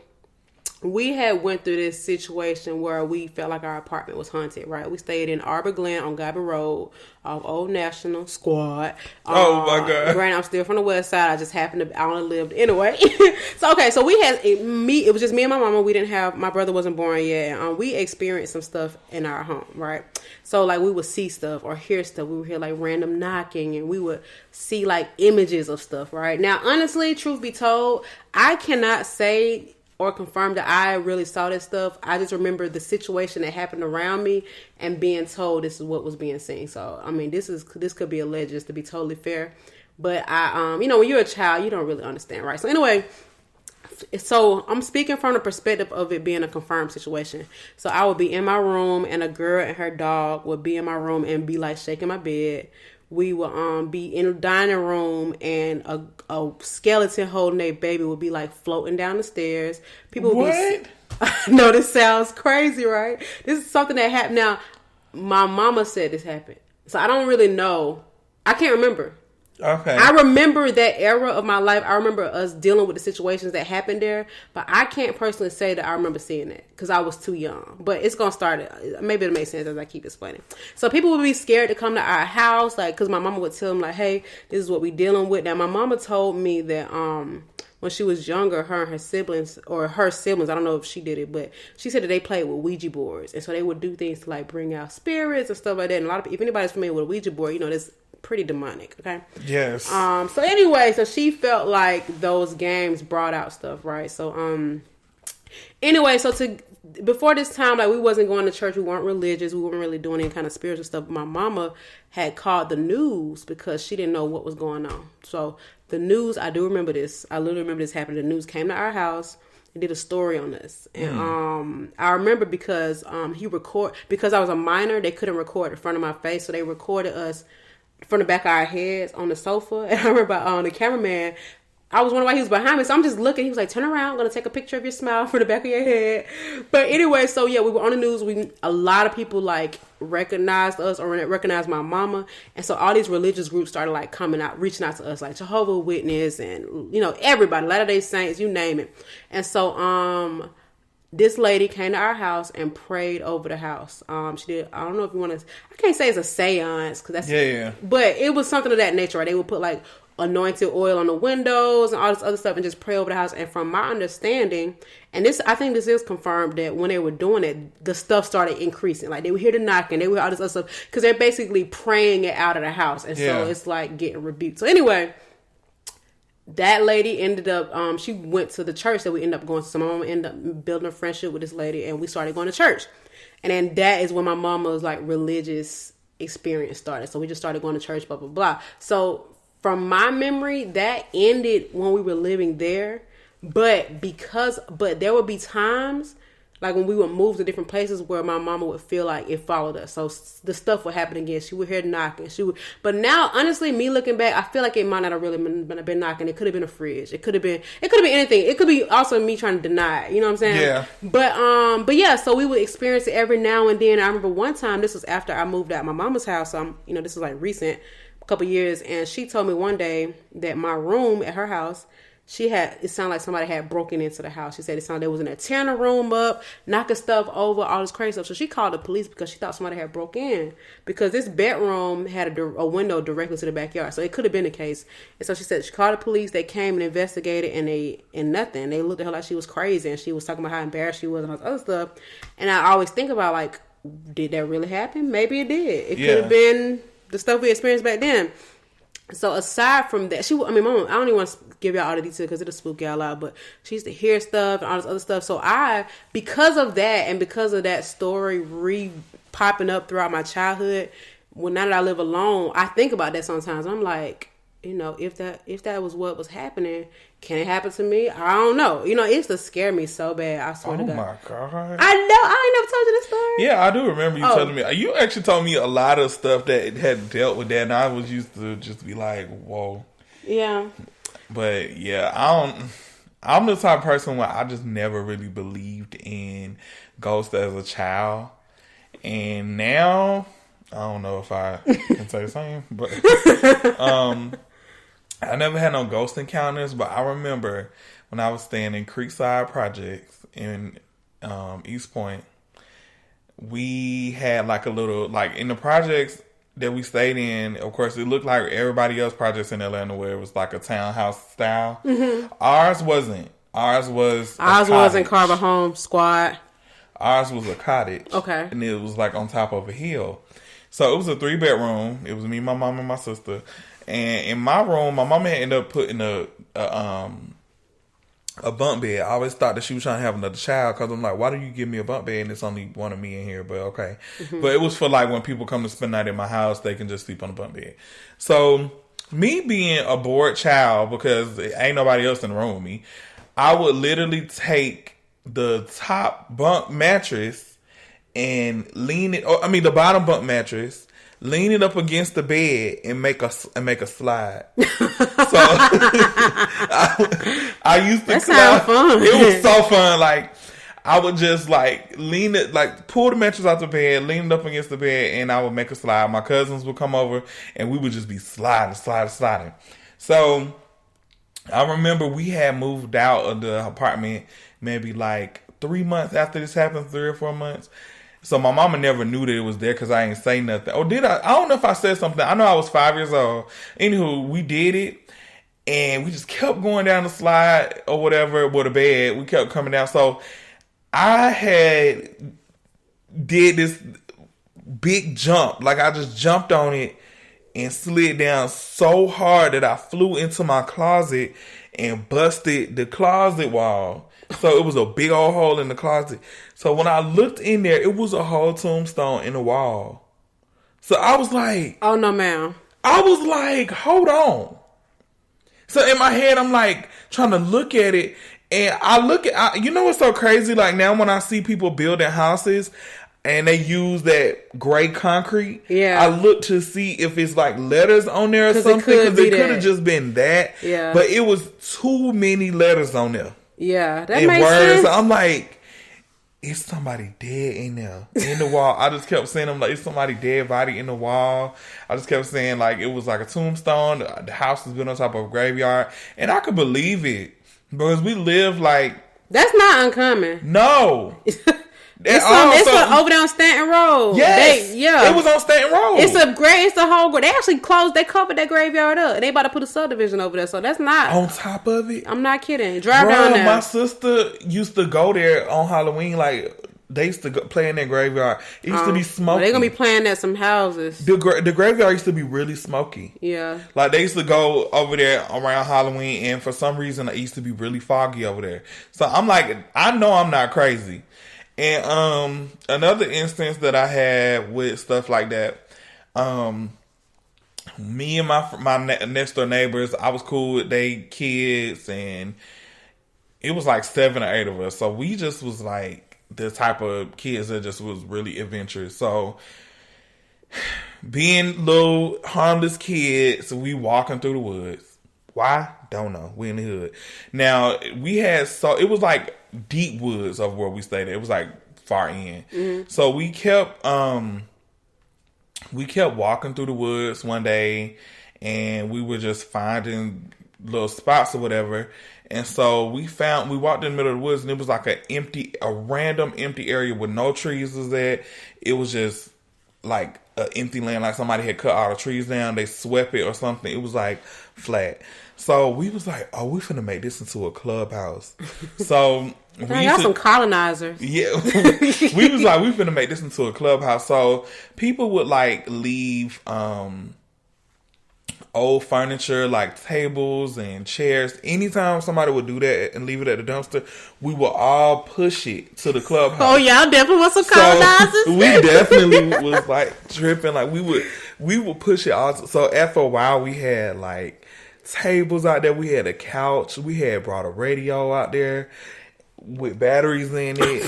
Speaker 1: we had went through this situation where we felt like our apartment was haunted, right? We stayed in Arbor Glen on Gabby Road off Old National Squad.
Speaker 2: Oh my God.
Speaker 1: Granted, I'm still from the west side. I just happened to, I only lived anyway. So we had it was just me and my mama. We didn't have, my brother wasn't born yet. And we experienced some stuff in our home, right? So like we would see stuff or hear stuff. We would hear like random knocking and we would see like images of stuff, right? Now, honestly, truth be told, I cannot say or confirm that I really saw this stuff. I just remember the situation that happened around me and being told this is what was being seen. So, I mean, this could be alleged, just to be totally fair. But I, when you're a child, you don't really understand, right? So anyway, so I'm speaking from the perspective of it being a confirmed situation. So I would be in my room and a girl and her dog would be in my room and be like shaking my bed. We would be in the dining room and a skeleton holding a baby would be like floating down the stairs. People would be... No, this sounds crazy, right? This is something that happened. Now, my mama said this happened. So I don't really know. I can't remember.
Speaker 2: Okay.
Speaker 1: I remember that era of my life. I remember us dealing with the situations that happened there, but I can't personally say that I remember seeing it because I was too young. But it's gonna start. Maybe it'll make sense as I keep explaining. So people would be scared to come to our house, like, because my mama would tell them, like, "Hey, this is what we dealing with." Now, my mama told me that when she was younger, her and her siblings, I don't know if she did it, but she said that they played with Ouija boards, and so they would do things to like bring out spirits and stuff like that. And a lot of, if anybody's familiar with a Ouija board, you know, this pretty demonic. Okay.
Speaker 2: Yes.
Speaker 1: So anyway, so she felt like those games brought out stuff, right? So anyway, so before this time, like, we wasn't going to church, we weren't religious, we weren't really doing any kind of spiritual stuff. My mama had called the news because she didn't know what was going on. So the news, I do remember this. I literally remember this happening. The news came to our house and did a story on this. And I remember because because I was a minor, they couldn't record the front of my face, so they recorded us from the back of our heads on the sofa. And I remember the cameraman, I was wondering why he was behind me. So I'm just looking. He was like, "Turn around. I'm going to take a picture of your smile from the back of your head." But anyway, so yeah, we were on the news. A lot of people like recognized us or recognized my mama. And so all these religious groups started like coming out, reaching out to us, like Jehovah's Witness and, you know, everybody, Latter-day Saints, you name it. And so, this lady came to our house and prayed over the house. She did, I don't know if you want to, I can't say it's a seance, because that's,
Speaker 2: yeah.
Speaker 1: But it was something of that nature, right? They would put like anointed oil on the windows and all this other stuff and just pray over the house. And from my understanding, and this, I think this is confirmed, that when they were doing it, the stuff started increasing. Like, they would hear the knocking, they would hear all this other stuff, because they're basically praying it out of the house. And so it's like getting rebuked. So anyway, that lady ended up, she went to the church that we ended up going to. So my mom ended up building a friendship with this lady, and we started going to church. And then that is when my mama's like religious experience started. So we just started going to church, blah, blah, blah. So from my memory, that ended when we were living there. But there would be times, like when we would move to different places, where my mama would feel like it followed us. So the stuff would happen again. She would hear knocking. But now, honestly, me looking back, I feel like it might not have really been knocking. It could have been a fridge. It could have been anything. It could be also me trying to deny it. You know what I'm saying?
Speaker 2: Yeah.
Speaker 1: But yeah, so we would experience it every now and then. I remember one time, this was after I moved out of my mama's house. So this is like recent, a couple years. And she told me one day that my room at her house, it sounded like somebody had broken into the house. She said it sounded like they was in there tearing the room up, knocking stuff over, all this crazy stuff. So she called the police because she thought somebody had broke in, because this bedroom had a window directly to the backyard. So it could have been the case. And so she said she called the police. They came and investigated, and nothing. They looked at her like she was crazy, and she was talking about how embarrassed she was and all this other stuff. And I always think about, like, did that really happen? Maybe it did. It could have been the stuff we experienced back then. So aside from that, Mom, I don't even want to give y'all all the details because it'll spook y'all out, but she used to hear stuff and all this other stuff. So because of that and because of that story popping up throughout my childhood, now that I live alone, I think about that sometimes. I'm like, if that was what was happening, can it happen to me? I don't know. It used to scare me so bad. I swear to God. Oh my God. I know. I ain't never told you this story.
Speaker 2: Yeah, I do remember you telling me. You actually told me a lot of stuff that had dealt with that, and I was used to just be like, whoa.
Speaker 1: Yeah.
Speaker 2: But yeah, I'm the type of person where I just never really believed in ghosts as a child. And now, I don't know if I can say the same, but I never had no ghost encounters, but I remember when I was staying in Creekside Projects in East Point, we had like a little, like in the projects that we stayed in, of course, it looked like everybody else projects in Atlanta where it was like a townhouse style. Mm-hmm. Ours wasn't. Ours wasn't Carver Home Squad. Ours was a cottage. Okay. And it was like on top of a hill. So it was a 3-bedroom. It was me, my mom, and my sister. And in my room, my mama had ended up putting a bunk bed. I always thought that she was trying to have another child, because I'm like, why do you give me a bunk bed and it's only one of me in here? But okay. Mm-hmm. But it was for like when people come to spend the night in my house, they can just sleep on the bunk bed. So me being a bored child, because ain't nobody else in the room with me, I would literally take the top bunk mattress and the bottom bunk mattress, lean it up against the bed and make a slide. So I used to. That sounds fun. It was so fun. Like I would just like lean it, like pull the mattress out the bed, lean it up against the bed, and I would make a slide. My cousins would come over, and we would just be sliding. So I remember we had moved out of the apartment maybe like 3 months after this happened, 3 or 4 months. So my mama never knew that it was there because I ain't say nothing. Or did I? I don't know if I said something. I know I was 5 years old. Anywho, we did it. And we just kept going down the slide or whatever with the bed. We kept coming down. So I had did this big jump. Like I just jumped on it and slid down so hard that I flew into my closet and busted the closet wall. So it was a big old hole in the closet. So when I looked in there, it was a whole tombstone in the wall. So I was like...
Speaker 1: Oh, no, ma'am.
Speaker 2: I was like, hold on. So in my head, I'm like trying to look at it. And I look at... you know what's so crazy? Like now when I see people building houses and they use that gray concrete, I look to see if it's like letters on there or something. Because it could have just been that.
Speaker 1: Yeah.
Speaker 2: But it was too many letters on there.
Speaker 1: Yeah, that makes sense.
Speaker 2: So I'm like, it's somebody dead in there, in the wall. I just kept saying, I'm like, it's somebody dead body in the wall. I just kept saying, like, it was like a tombstone. The house has been on top of a graveyard. And I could believe it. Because we live like...
Speaker 1: That's not uncommon.
Speaker 2: No.
Speaker 1: It's over there on Stanton Road.
Speaker 2: Yes. It was on Stanton Road.
Speaker 1: It's a whole... They actually they covered that graveyard up. And they about to put a subdivision over there. So that's not...
Speaker 2: On top of it?
Speaker 1: I'm not kidding. Drive down there.
Speaker 2: My sister used to go there on Halloween. Like, they used to play in that graveyard. It used to be smoky.
Speaker 1: Well, they're going to be playing at some houses.
Speaker 2: The graveyard used to be really smoky.
Speaker 1: Yeah.
Speaker 2: Like, they used to go over there around Halloween. And for some reason, it used to be really foggy over there. So I'm like, I know I'm not crazy. And another instance that I had with stuff like that, me and my next door neighbors, I was cool with they kids, and it was like 7 or 8 of us. So we just was like the type of kids that just was really adventurous. So being little harmless kids, we walking through the woods. Why? Don't know. We in the hood. Now it was like deep woods of where we stayed at. It was like far in. Mm-hmm. So we kept walking through the woods one day, and we were just finding little spots or whatever. And so we walked in the middle of the woods, and it was like a random empty area with no trees was there. It was just like an empty land, like somebody had cut all the trees down, they swept it or something. It was like flat. So we was like, oh, we finna make this into a clubhouse. So we
Speaker 1: got some colonizers.
Speaker 2: Yeah. We was like, we finna make this into a clubhouse. So people would like leave old furniture like tables and chairs. Anytime somebody would do that and leave it at the dumpster, we would all push it to the clubhouse.
Speaker 1: Oh, y'all definitely want some colonizers?
Speaker 2: So we definitely was like tripping. Like we would push it all. So after a while, we had like tables out there. We had a couch. We had brought a radio out there with batteries in it.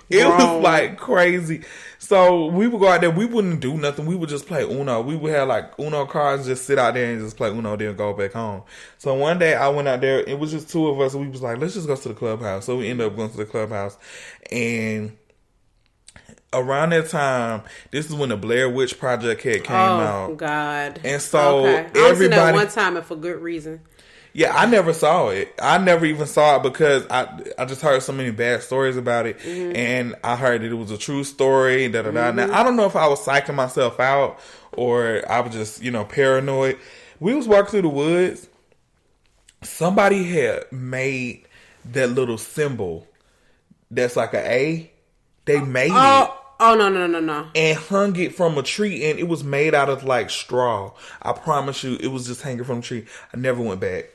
Speaker 2: It was like crazy. So we would go out there. We wouldn't do nothing. We would just play Uno. We would have like Uno cards, just sit out there and just play Uno, then go back home. So one day I went out there. It was just 2 of us. And we was like, let's just go to the clubhouse. So we ended up going to the clubhouse. And around that time, this is when the Blair Witch Project came out.
Speaker 1: Oh, God.
Speaker 2: And so
Speaker 1: everybody... I seen that one time and for good reason.
Speaker 2: Yeah, I never saw it. I never even saw it because I just heard so many bad stories about it. Mm-hmm. And I heard that it was a true story. Mm-hmm. Now, I don't know if I was psyching myself out or I was just, paranoid. We was walking through the woods. Somebody had made that little symbol that's like an A. They made it.
Speaker 1: Oh, no.
Speaker 2: And hung it from a tree, and it was made out of like straw. I promise you, it was just hanging from a tree. I never went back.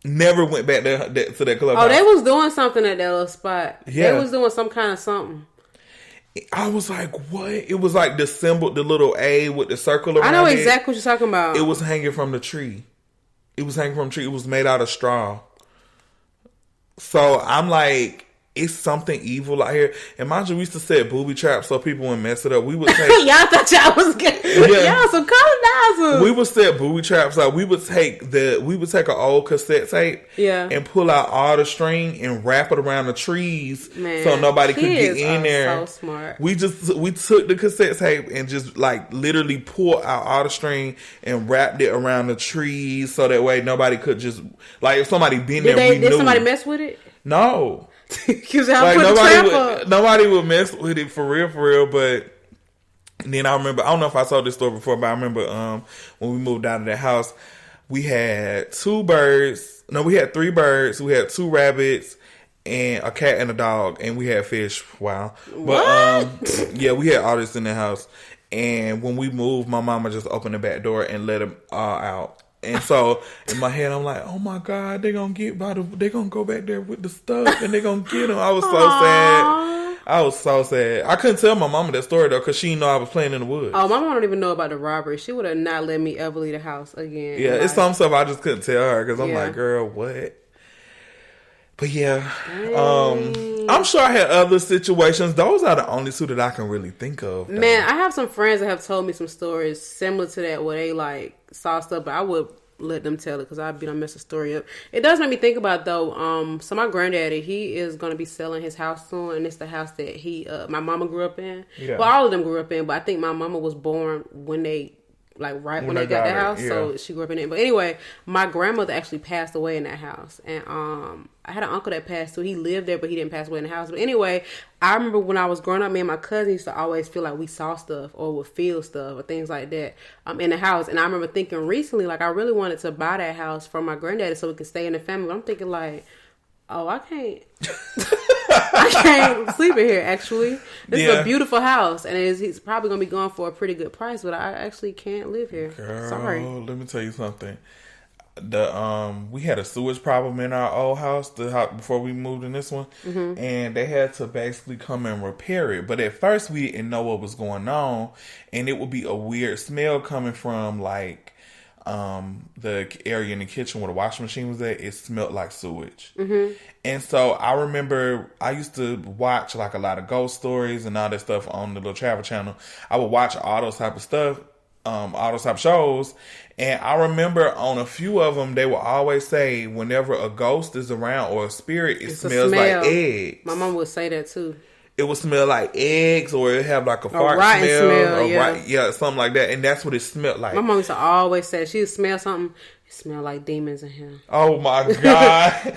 Speaker 2: Never went back to that clubhouse.
Speaker 1: Oh, they was doing something at that little spot.
Speaker 2: Yeah.
Speaker 1: They was doing some kind of something.
Speaker 2: I was like, what? It was like the symbol, the little A with the circle around it.
Speaker 1: I know exactly what you're talking about.
Speaker 2: It was hanging from the tree. It was hanging from a tree. It was made out of straw. So I'm like... It's something evil out here. And mind you, we used to set booby traps so people wouldn't mess it up. We would take...
Speaker 1: Y'all thought y'all was good. Yeah. Y'all some
Speaker 2: We would set booby traps. Like we would take an old cassette tape, and pull out all the string and wrap it around the trees, so nobody could get in there.
Speaker 1: So smart.
Speaker 2: We took the cassette tape and just like literally pulled out all the string and wrapped it around the trees, so that way nobody could just like if somebody been there.
Speaker 1: Did somebody mess with it?
Speaker 2: No,
Speaker 1: like
Speaker 2: nobody would mess with it for real. But then I remember, I don't know if I told this story before, but I remember when we moved out of that house, we had 2 birds. No, we had 3 birds. We had 2 rabbits and a cat and a dog, and we had fish. Wow. But yeah, we had all this in the house. And when we moved, my mama just opened the back door and let them all out. And so in my head, I'm like, oh my God, they're going to go back there with the stuff and they're going to get them. I was so sad. I was so sad. I couldn't tell my mama that story though, because she didn't know I was playing in the woods.
Speaker 1: Oh, my mom don't even know about the robbery. She would have not let me ever leave the house again.
Speaker 2: Yeah, it's some stuff I just couldn't tell her because I'm like, girl, what? But yeah, I'm sure I had other situations. Those are the only 2 that I can really think of. Though.
Speaker 1: Man, I have some friends that have told me some stories similar to that where they like saw stuff, but I would let them tell it because I'd be done mess the story up. It does make me think about though. So my granddaddy, he is going to be selling his house soon, and it's the house that my mama grew up in. Yeah. Well, all of them grew up in, but I think my mama was born when they. Like right when they got the house, so she grew up in it. But anyway, my grandmother actually passed away in that house, and I had an uncle that passed too. He lived there, but he didn't pass away in the house. But anyway, I remember when I was growing up, me and my cousin used to always feel like we saw stuff or would feel stuff or things like that in the house. And I remember thinking recently, like I really wanted to buy that house for my granddaddy so we could stay in the family. But I'm thinking like, oh, I can't. I can't sleep in here, actually. This is a beautiful house, and he's probably going to be going for a pretty good price, but I actually can't live here.
Speaker 2: Girl,
Speaker 1: sorry.
Speaker 2: Let me tell you something. We had a sewage problem in our old house, before we moved in this one, and they had to basically come and repair it. But at first, we didn't know what was going on, and it would be a weird smell coming from, like, the area in the kitchen where the washing machine was at. It smelled like sewage. And so I remember I used to watch like a lot of ghost stories and all that stuff on the little travel channel. I would watch all those type of stuff, all those type of shows. And I remember on a few of them, they would always say whenever a ghost is around or a spirit, it smells like eggs.
Speaker 1: My mom would say that too.
Speaker 2: It would smell like eggs, or it have like a fart smell, something like that, and that's what it smelled like.
Speaker 1: My mom used to always say she would smell something. It smelled like demons in here.
Speaker 2: Oh my God!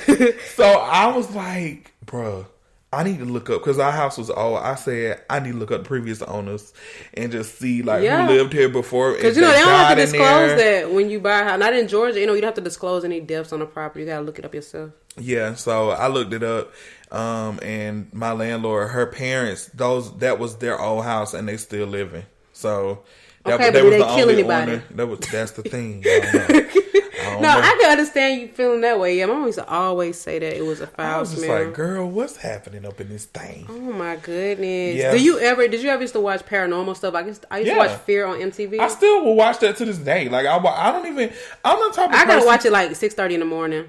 Speaker 2: So I was like, bruh, I need to look up, because our house was old. I said I need to look up the previous owners and just see like who lived here before.
Speaker 1: Because they don't have to disclose that when you buy a house. Not in Georgia, you don't have to disclose any deaths on the property. You gotta look it up yourself. Yeah,
Speaker 2: so I looked it up. And my landlord, her parents, that was their old house, and they still living. So that was
Speaker 1: did they
Speaker 2: the
Speaker 1: kill
Speaker 2: only
Speaker 1: anybody?
Speaker 2: Owner. That's the thing.
Speaker 1: I can understand you feeling that way. Yeah, my mom used to always say that it was a foul smell. I was just
Speaker 2: like, girl, what's happening up in this thing?
Speaker 1: Oh my goodness! Yeah. Did you ever used to watch paranormal stuff? I used to watch Fear on MTV.
Speaker 2: I still will watch that to this day. Like I'm not talking.
Speaker 1: I gotta watch it like 6:30 in the morning.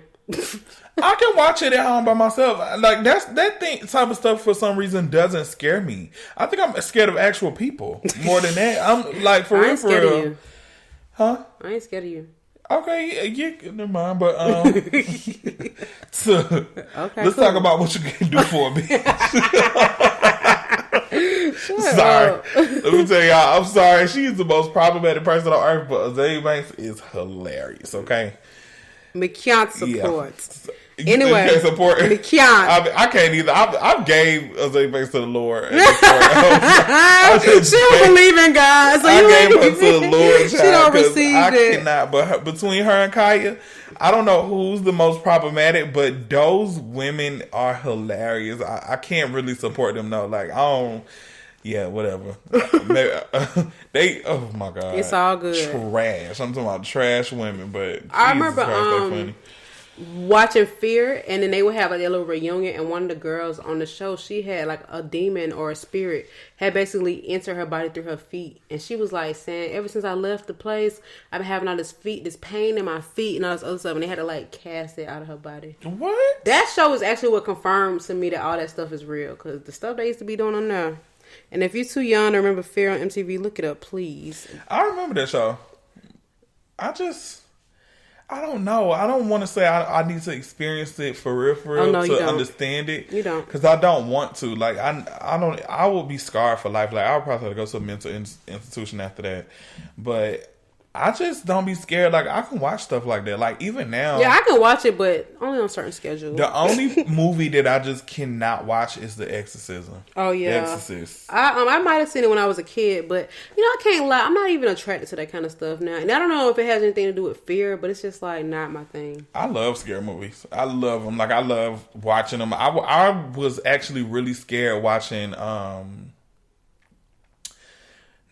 Speaker 2: I can watch it at home by myself. Like type of stuff for some reason doesn't scare me. I think I'm scared of actual people more than that. I'm like for real. I ain't scared of you. Huh?
Speaker 1: I ain't scared of you.
Speaker 2: Okay, yeah, never mind. But let's talk about what you can do for me. Sorry. Let me tell y'all, I'm sorry. She's the most problematic person on earth, but Azalea Banks is hilarious. Okay.
Speaker 1: McKeon supports.
Speaker 2: Yeah.
Speaker 1: Anyway,
Speaker 2: McKeon. I can't either. I gave Azalea Banks to the Lord. She
Speaker 1: don't believe in God, so
Speaker 2: I gave her to the Lord.
Speaker 1: She don't receive it.
Speaker 2: Cannot. But between her and Kaya, I don't know who's the most problematic, but those women are hilarious. I can't really support them though. Like I don't. Yeah, whatever. Oh my God.
Speaker 1: It's all good.
Speaker 2: Trash. I'm talking about trash women, but
Speaker 1: I remember funny. Watching Fear, and then they would have like a little reunion, and one of the girls on the show, she had like a demon or a spirit had basically entered her body through her feet, and she was like saying, ever since I left the place, I've been having all this pain in my feet and all this other stuff, and they had to like cast it out of her body.
Speaker 2: What?
Speaker 1: That show is actually what confirms to me that all that stuff is real, because the stuff they used to be doing on there. And if you're too young to remember Fear on MTV, look it up, please.
Speaker 2: I remember that show. I don't know. I don't want to say I need to experience it for real to understand it.
Speaker 1: You don't,
Speaker 2: because I don't want to. Like I don't. I will be scarred for life. Like I'll probably have to go to a mental institution after that. But I just don't be scared. Like I can watch stuff like that. Like even now,
Speaker 1: yeah, I can watch it, but only on certain schedules.
Speaker 2: The only movie that I just cannot watch is The Exorcism.
Speaker 1: Oh yeah,
Speaker 2: The Exorcist.
Speaker 1: I might have seen it when I was a kid, but I can't lie. I'm not even attracted to that kind of stuff now, and I don't know if it has anything to do with fear, but it's just like not my thing.
Speaker 2: I love scary movies. I love them. Like I love watching them. I was actually really scared watching. Not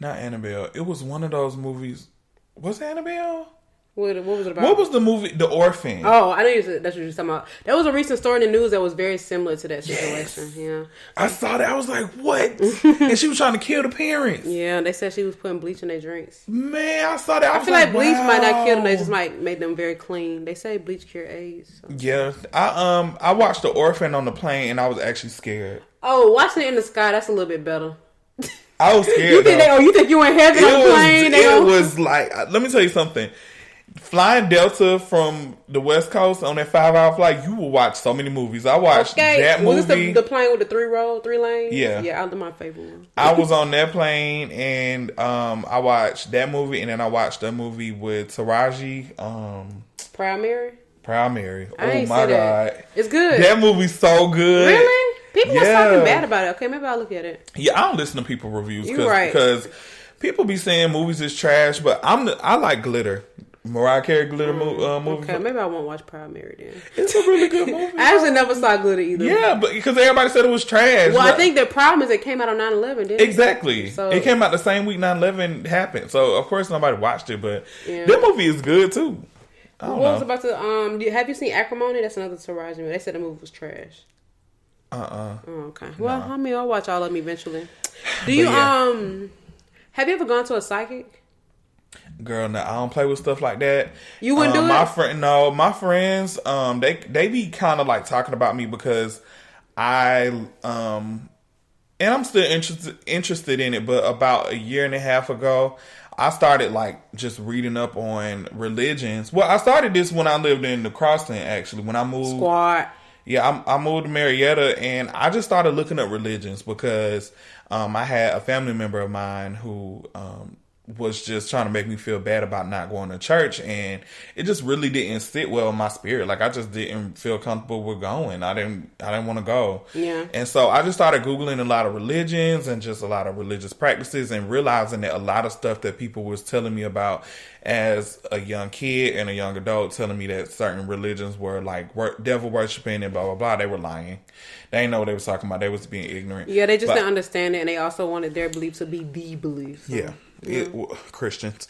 Speaker 2: Annabelle. It was one of those movies. Was it Annabelle?
Speaker 1: What was it about?
Speaker 2: What was the movie? The Orphan.
Speaker 1: Oh, I know that's what you're talking about. There was a recent story in the news that was very similar to that situation. Yes. Yeah,
Speaker 2: I saw that. I was like, "What?" And she was trying to kill the parents.
Speaker 1: Yeah, they said she was putting bleach in their drinks.
Speaker 2: Man, I saw that.
Speaker 1: I feel like bleach might not kill them. They just might make them very clean. They say bleach cure AIDS. So.
Speaker 2: Yeah, I watched The Orphan on the plane, and I was actually scared.
Speaker 1: Oh, watching it in the sky, that's a little bit better.
Speaker 2: I was scared.
Speaker 1: You think you in heaven on the plane?
Speaker 2: It was like, let me tell you something. Flying Delta from the West Coast on that 5-hour flight, you will watch so many movies. I watched that movie.
Speaker 1: Was this the plane with the 3 lanes?
Speaker 2: Yeah.
Speaker 1: Yeah, that's my favorite one.
Speaker 2: I was on that plane, and I watched that movie, and then I watched a movie with Taraji.
Speaker 1: Proud Mary?
Speaker 2: Proud Mary.
Speaker 1: Oh my God. It's good.
Speaker 2: That movie's so good.
Speaker 1: Really? People was talking bad about it. Okay, maybe I'll look at it.
Speaker 2: Yeah, I don't listen to people reviews
Speaker 1: right.
Speaker 2: because people be saying movies is trash, but I like Glitter. Mariah Carey Glitter movie.
Speaker 1: Okay, maybe I won't watch Proud Mary then.
Speaker 2: It's a really good movie.
Speaker 1: I actually never saw Glitter either.
Speaker 2: Yeah, but because everybody said it was trash.
Speaker 1: Well, I think the problem is it came out on 9/11, didn't it?
Speaker 2: Exactly. So, it came out the same week 9/11 happened. So of course nobody watched it, but that movie is good too.
Speaker 1: What was about to have you seen Acrimony? That's another Taraji movie. They said the movie was trash. Oh, okay. Well, I mean, I'll watch all of them eventually. Do you have you ever gone to a psychic?
Speaker 2: Girl, no, I don't play with stuff like that.
Speaker 1: You wouldn't do it?
Speaker 2: My friends, they be kind of like talking about me because and I'm still interested in it. But about a year and a half ago, I started like just reading up on religions. Well, I started this when I lived in the Crossland. Actually, when I moved.
Speaker 1: Squad.
Speaker 2: Yeah, I moved to Marietta, and I just started looking up religions because I had a family member of mine who was just trying to make me feel bad about not going to church, and it just really didn't sit well in my spirit. Like I just didn't feel comfortable with going. I didn't want to go.
Speaker 1: Yeah. And
Speaker 2: so I just started Googling a lot of religions and just a lot of religious practices, and realizing that a lot of stuff that people was telling me about as a young kid and a young adult, telling me that certain religions were like devil worshiping and blah blah blah, they were lying. They didn't know what they was talking about. They was being ignorant.
Speaker 1: Yeah, they just didn't understand it, and they also wanted their belief to be the belief. So.
Speaker 2: Yeah. Christians.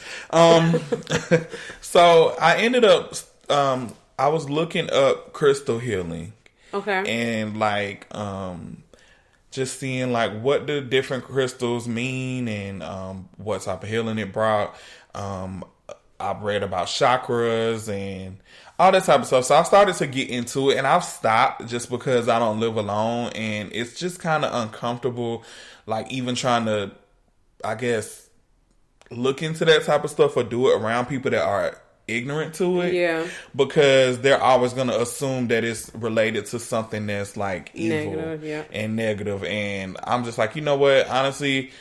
Speaker 2: So I ended up I was looking up crystal healing.
Speaker 1: Okay.
Speaker 2: And like just seeing like what the different crystals mean and what type of healing it brought. I've read about chakras and all that type of stuff. So I started to get into it, and I've stopped just because I don't live alone, and it's just kind of uncomfortable, like even trying to, I guess, look into that type of stuff or do it around people that are ignorant to it.
Speaker 1: Yeah.
Speaker 2: Because they're always going to assume that it's related to something that's like evil and negative. And I'm just like, you know what? Honestly,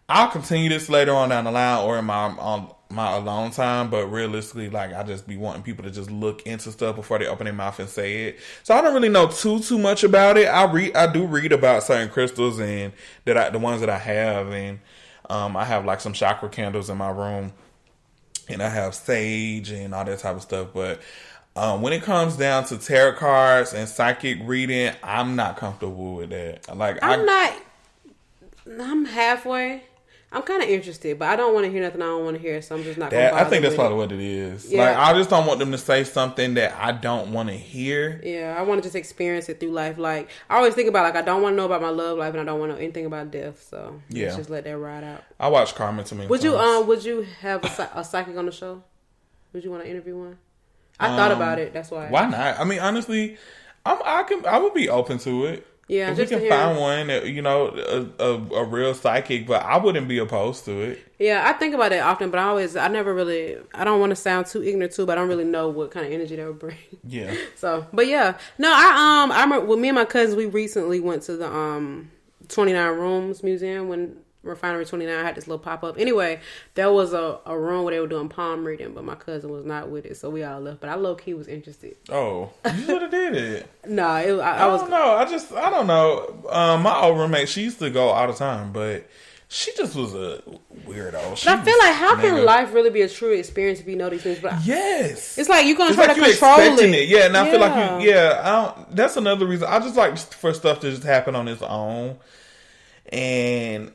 Speaker 2: I'll continue this later on down the line or in my alone time. But realistically, like I just be wanting people to just look into stuff before they open their mouth and say it. So I don't really know too much about it. I do read about certain crystals and the ones that I have, and I have like some chakra candles in my room, and I have sage and all that type of stuff. But when it comes down to tarot cards and psychic reading, I'm not comfortable with that. Like
Speaker 1: I'm halfway. I'm kind of interested, but I don't want to hear nothing I don't want to hear, so I'm just not going to bother.
Speaker 2: I think that's probably what it is. Yeah. Like, I just don't want them to say something that I don't want to hear.
Speaker 1: Yeah, I want to just experience it through life. Like, I always think about, like, I don't want to know about my love life, and I don't want to know anything about death, so let's just let that ride out.
Speaker 2: I watch Carmen too many times.
Speaker 1: Would you have a psychic on the show? Would you want to interview one? I thought about it, that's why.
Speaker 2: Why not? I mean, honestly, I would be open to it.
Speaker 1: Yeah,
Speaker 2: if we can find one, you know, a real psychic, but I wouldn't be opposed to it.
Speaker 1: Yeah, I think about it often, but I never really, I don't want to sound too ignorant too, but I don't really know what kind of energy that would bring.
Speaker 2: Yeah.
Speaker 1: So, but yeah, no, I remember with me and my cousins, we recently went to the 29 Rooms Museum when Refinery 29 had this little pop up. Anyway, there was a room where they were doing palm reading, but my cousin was not with it, so we all left. But I low key was interested.
Speaker 2: Oh, you should have did it.
Speaker 1: No, I
Speaker 2: don't know. I don't know. My old roommate, she used to go all the time, but she just was a weirdo.
Speaker 1: But I feel like, how can life really be a true experience if you know these things? But
Speaker 2: yes,
Speaker 1: it's like you're gonna try to control it.
Speaker 2: Yeah, and I feel like I don't. That's another reason. I just like for stuff to just happen on its own, and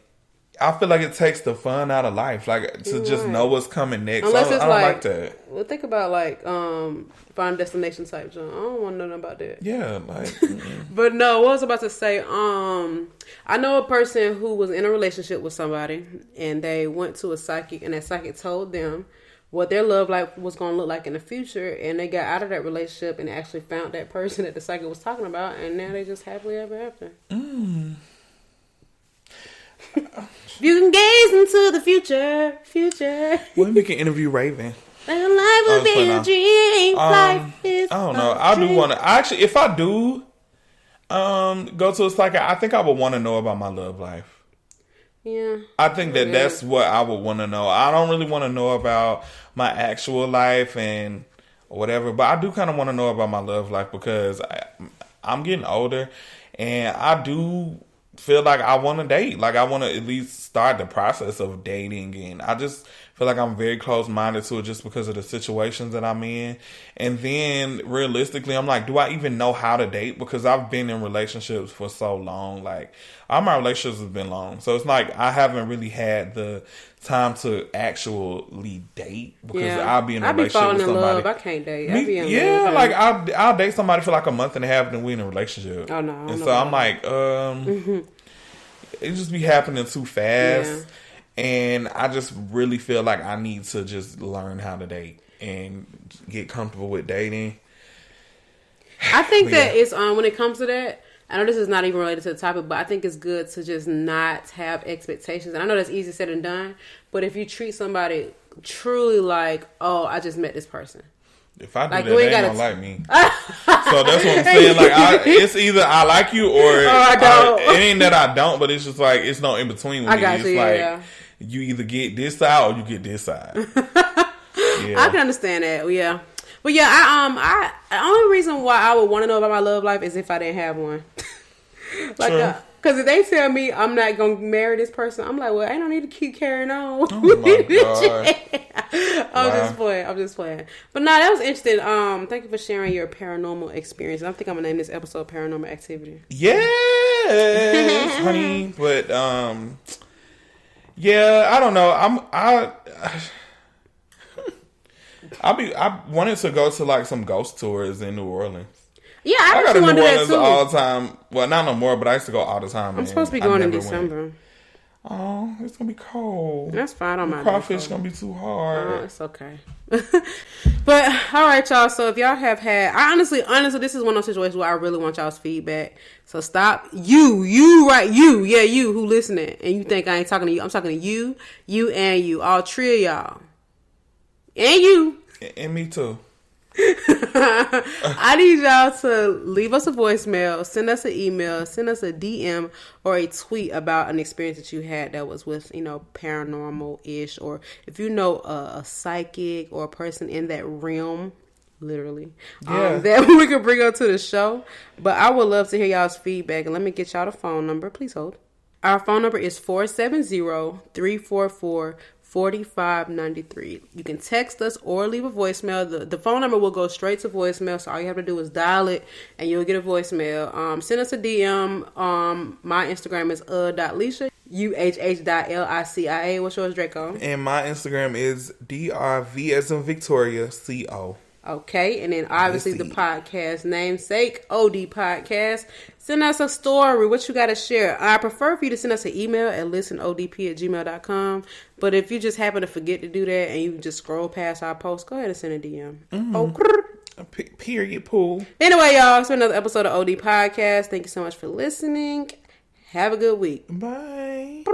Speaker 2: I feel like it takes the fun out of life, like to just know what's coming next.
Speaker 1: Unless it's
Speaker 2: I don't like that.
Speaker 1: Well, think about like Final Destination type John. I don't want to know nothing about that.
Speaker 2: Yeah, like.
Speaker 1: But no, what I was about to say. I know a person who was in a relationship with somebody, and they went to a psychic, and that psychic told them what their love life was going to look like in the future, and they got out of that relationship and actually found that person that the psychic was talking about, and now they just happily ever after. You can gaze into the future.
Speaker 2: When we can interview Raven.
Speaker 1: And life will be a dream. Life is
Speaker 2: I don't know. I do want to. Actually, if I do go to a psychic, I think I would want to know about my love life.
Speaker 1: Yeah.
Speaker 2: I think that's what I would want to know. I don't really want to know about my actual life and whatever, but I do kind of want to know about my love life because I'm getting older, and I do feel like I want to date. Like I want to at least start the process of dating, and I just feel like I'm very close-minded to it just because of the situations that I'm in. And then realistically, I'm like, do I even know how to date? Because I've been in relationships for so long. Like all my relationships have been long, so it's like I haven't really had the time to actually date because I'll be in a relationship with somebody.
Speaker 1: Love. I can't date.
Speaker 2: Like I'll date somebody for like a month and a half, and then we in a relationship.
Speaker 1: Oh no!
Speaker 2: And so I'm like, it just be happening too fast, and I just really feel like I need to just learn how to date and get comfortable with dating.
Speaker 1: I think that it's when it comes to that. I know this is not even related to the topic, but I think it's good to just not have expectations. And I know that's easy said and done, but if you treat somebody truly like, oh, I just met this person.
Speaker 2: If I do like, that, they don't like me. So that's what I'm saying. Like, it's either I like you or
Speaker 1: I don't.
Speaker 2: It ain't that I don't, but it's just like, it's no in between with me.
Speaker 1: Got you,
Speaker 2: it's you either get this side or you get this side.
Speaker 1: I can understand that, yeah. But yeah, I the only reason why I would want to know about my love life is if I didn't have one. Like, because if they tell me I'm not gonna marry this person, I'm like, well, I don't need to keep carrying on.
Speaker 2: Oh my God.
Speaker 1: I'm just playing. But no, that was interesting. Thank you for sharing your paranormal experience. I think I'm gonna name this episode Paranormal Activity.
Speaker 2: Yes, honey. But yeah, I don't know. I wanted to go to like some ghost tours in New Orleans.
Speaker 1: Yeah, I
Speaker 2: go to New Orleans
Speaker 1: all
Speaker 2: the time. Well, not no more, but I used to go all the time.
Speaker 1: I'm supposed to be going in December.
Speaker 2: Went. Oh, it's gonna be cold.
Speaker 1: That's fine. I don't mind.
Speaker 2: Crawfish gonna be too hard.
Speaker 1: It's okay. But all right, y'all. So if y'all have had, honestly, this is one of those situations where I really want y'all's feedback. So stop. You who listening, and you think I ain't talking to you? I'm talking to you, and you, all three of y'all, and you,
Speaker 2: and me too.
Speaker 1: I need y'all to leave us a voicemail, send us an email, send us a DM or a tweet about an experience that you had that was with, paranormal-ish, or if you know a psychic or a person in that realm, literally, that we could bring up to the show. But I would love to hear y'all's feedback, and let me get y'all the phone number. Please hold. Our phone number is 470-344-4593. You can text us or leave a voicemail. The phone number will go straight to voicemail, so all you have to do is dial it and you'll get a voicemail. Send us a DM. My Instagram is .Licia, UHH.LICIA. What's yours, Draco?
Speaker 2: And my Instagram is DRV as in Victoria, CO.
Speaker 1: Okay, and then obviously the podcast namesake, OD Podcast. Send us a story, what you got to share. I prefer for you to send us an email at listenodp@gmail.com. But if you just happen to forget to do that and you just scroll past our post, go ahead and send a DM.
Speaker 2: Mm-hmm. Period, pool.
Speaker 1: Anyway, y'all, it's been another episode of OD Podcast. Thank you so much for listening. Have a good week.
Speaker 2: Bye.